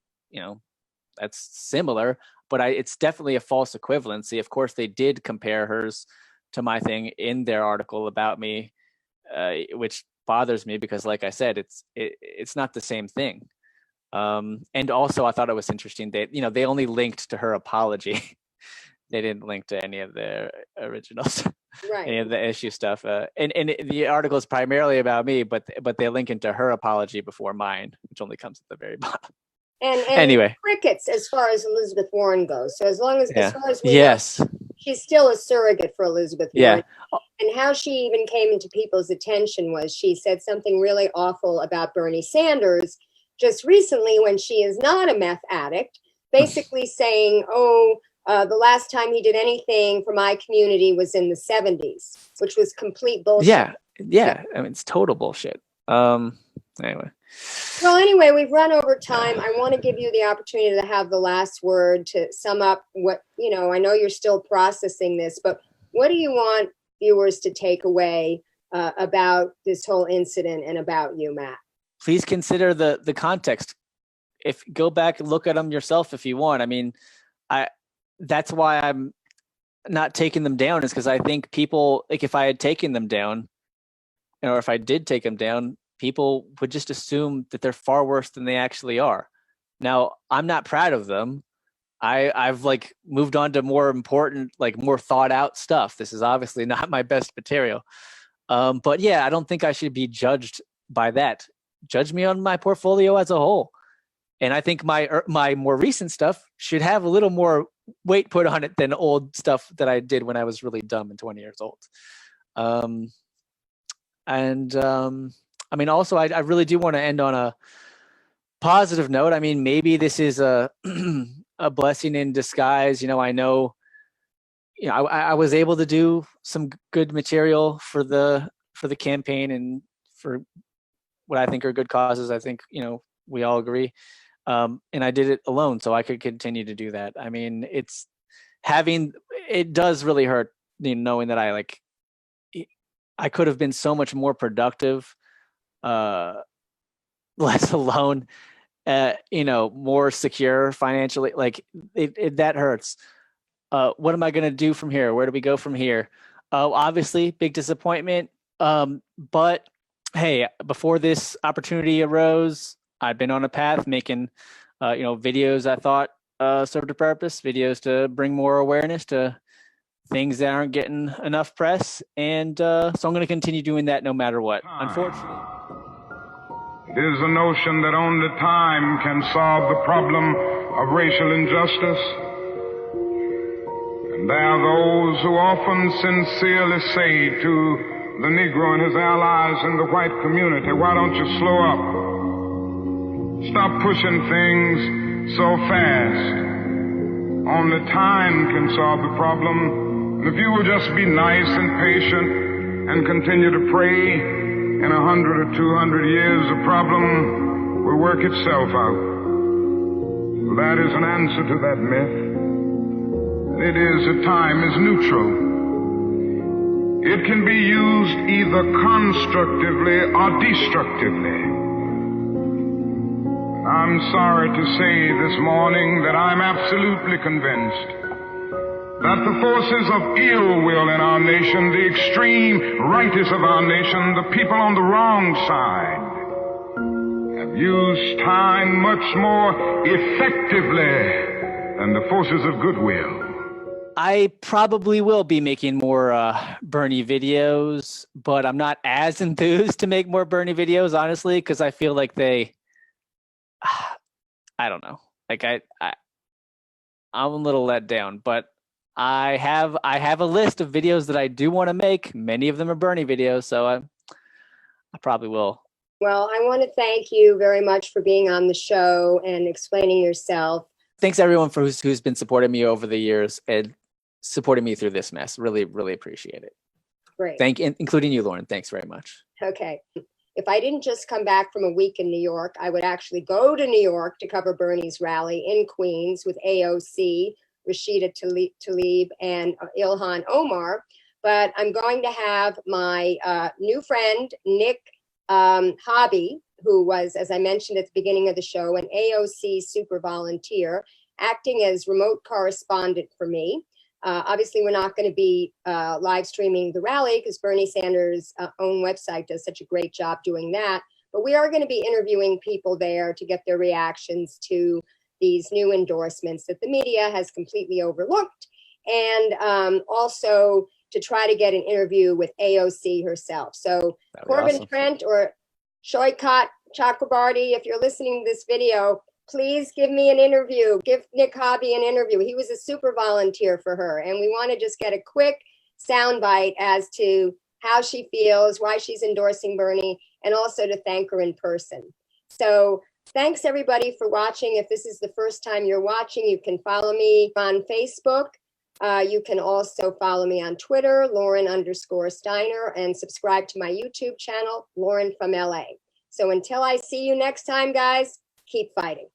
that's similar, but it's definitely a false equivalency. Of course, they did compare hers to my thing in their article about me, which bothers me because, like I said, it's not the same thing. And also, I thought it was interesting that they only linked to her apology. They didn't link to any of the originals, Right. any of the issue stuff. And the article is primarily about me, but they link into her apology before mine, which only comes at the very bottom. And anyway, crickets as far as Elizabeth Warren goes. So as far as we yes, know, she's still a surrogate for Elizabeth Warren. Yeah. And how she even came into people's attention was she said something really awful about Bernie Sanders just recently when she is not a meth addict, basically saying, the last time he did anything for my community was in the 70s, which was complete bullshit. Yeah. I mean, it's total bullshit. Anyway. Well, anyway, we've run over time. I want to give you the opportunity to have the last word to sum up what, I know you're still processing this, but what do you want viewers to take away about this whole incident and about you, Matt? Please consider the context. If go back and look at them yourself if you want. I mean, that's why I'm not taking them down, is because I think people, like, if I had taken them down, or if I did take them down, people would just assume that they're far worse than they actually are. Now, I'm not proud of them. I've like moved on to more important, like more thought out stuff. This is obviously not my best material. But yeah, I don't think I should be judged by that. Judge me on my portfolio as a whole. And I think my more recent stuff should have a little more weight put on it than old stuff that I did when I was really dumb and 20 years old. I mean, also, I really do want to end on a positive note. I mean, maybe this is a a blessing in disguise. I know, I was able to do some good material for the campaign and for what I think are good causes. I think, we all agree. And I did it alone, so I could continue to do that. I mean, it does really hurt, knowing that I could have been so much more productive, let alone, more secure financially. Like that hurts. What am I going to do from here? Where do we go from here? Obviously, big disappointment. But hey, before this opportunity arose, I've been on a path making, videos I thought served a purpose, videos to bring more awareness to things that aren't getting enough press. And so I'm going to continue doing that no matter what. Unfortunately. It is a notion that only time can solve the problem of racial injustice. And there are those who often sincerely say to the Negro and his allies in the white community, why don't you slow up? Stop pushing things so fast. Only time can solve the problem. And if you will just be nice and patient and continue to pray, in 100 or 200 years, the problem will work itself out. That is an answer to that myth. It is that time is neutral. It can be used either constructively or destructively. I'm sorry to say this morning that I'm absolutely convinced that the forces of ill will in our nation, the extreme rightists of our nation, the people on the wrong side, have used time much more effectively than the forces of goodwill. I probably will be making more Bernie videos, but I'm not as enthused to make more Bernie videos, honestly, because I feel like I don't know. Like I'm a little let down, but I have a list of videos that I do want to make. Many of them are Bernie videos, so I probably will. Well, I want to thank you very much for being on the show and explaining yourself. Thanks everyone for who's been supporting me over the years and supporting me through this mess. Really, really appreciate it. Great. Including you, Lauren. Thanks very much. Okay. If I didn't just come back from a week in New York, I would actually go to New York to cover Bernie's rally in Queens with AOC, Rashida Tlaib, and Ilhan Omar. But I'm going to have my new friend, Nick Hobby, who was, as I mentioned at the beginning of the show, an AOC super volunteer, acting as remote correspondent for me. Obviously, we're not going to be live streaming the rally because Bernie Sanders' own website does such a great job doing that. But we are going to be interviewing people there to get their reactions to these new endorsements that the media has completely overlooked, and also to try to get an interview with AOC herself. So Corbin awesome. Trent or Shoykot Chakrabarty, if you're listening to this video, please give me an interview. Give Nick Hobby an interview. He was a super volunteer for her. And we want to just get a quick soundbite as to how she feels, why she's endorsing Bernie, and also to thank her in person. So thanks everybody for watching. If this is the first time you're watching, you can follow me on Facebook. You can also follow me on Twitter, Lauren_Steiner, and subscribe to my YouTube channel, Lauren from LA. So until I see you next time, guys, keep fighting.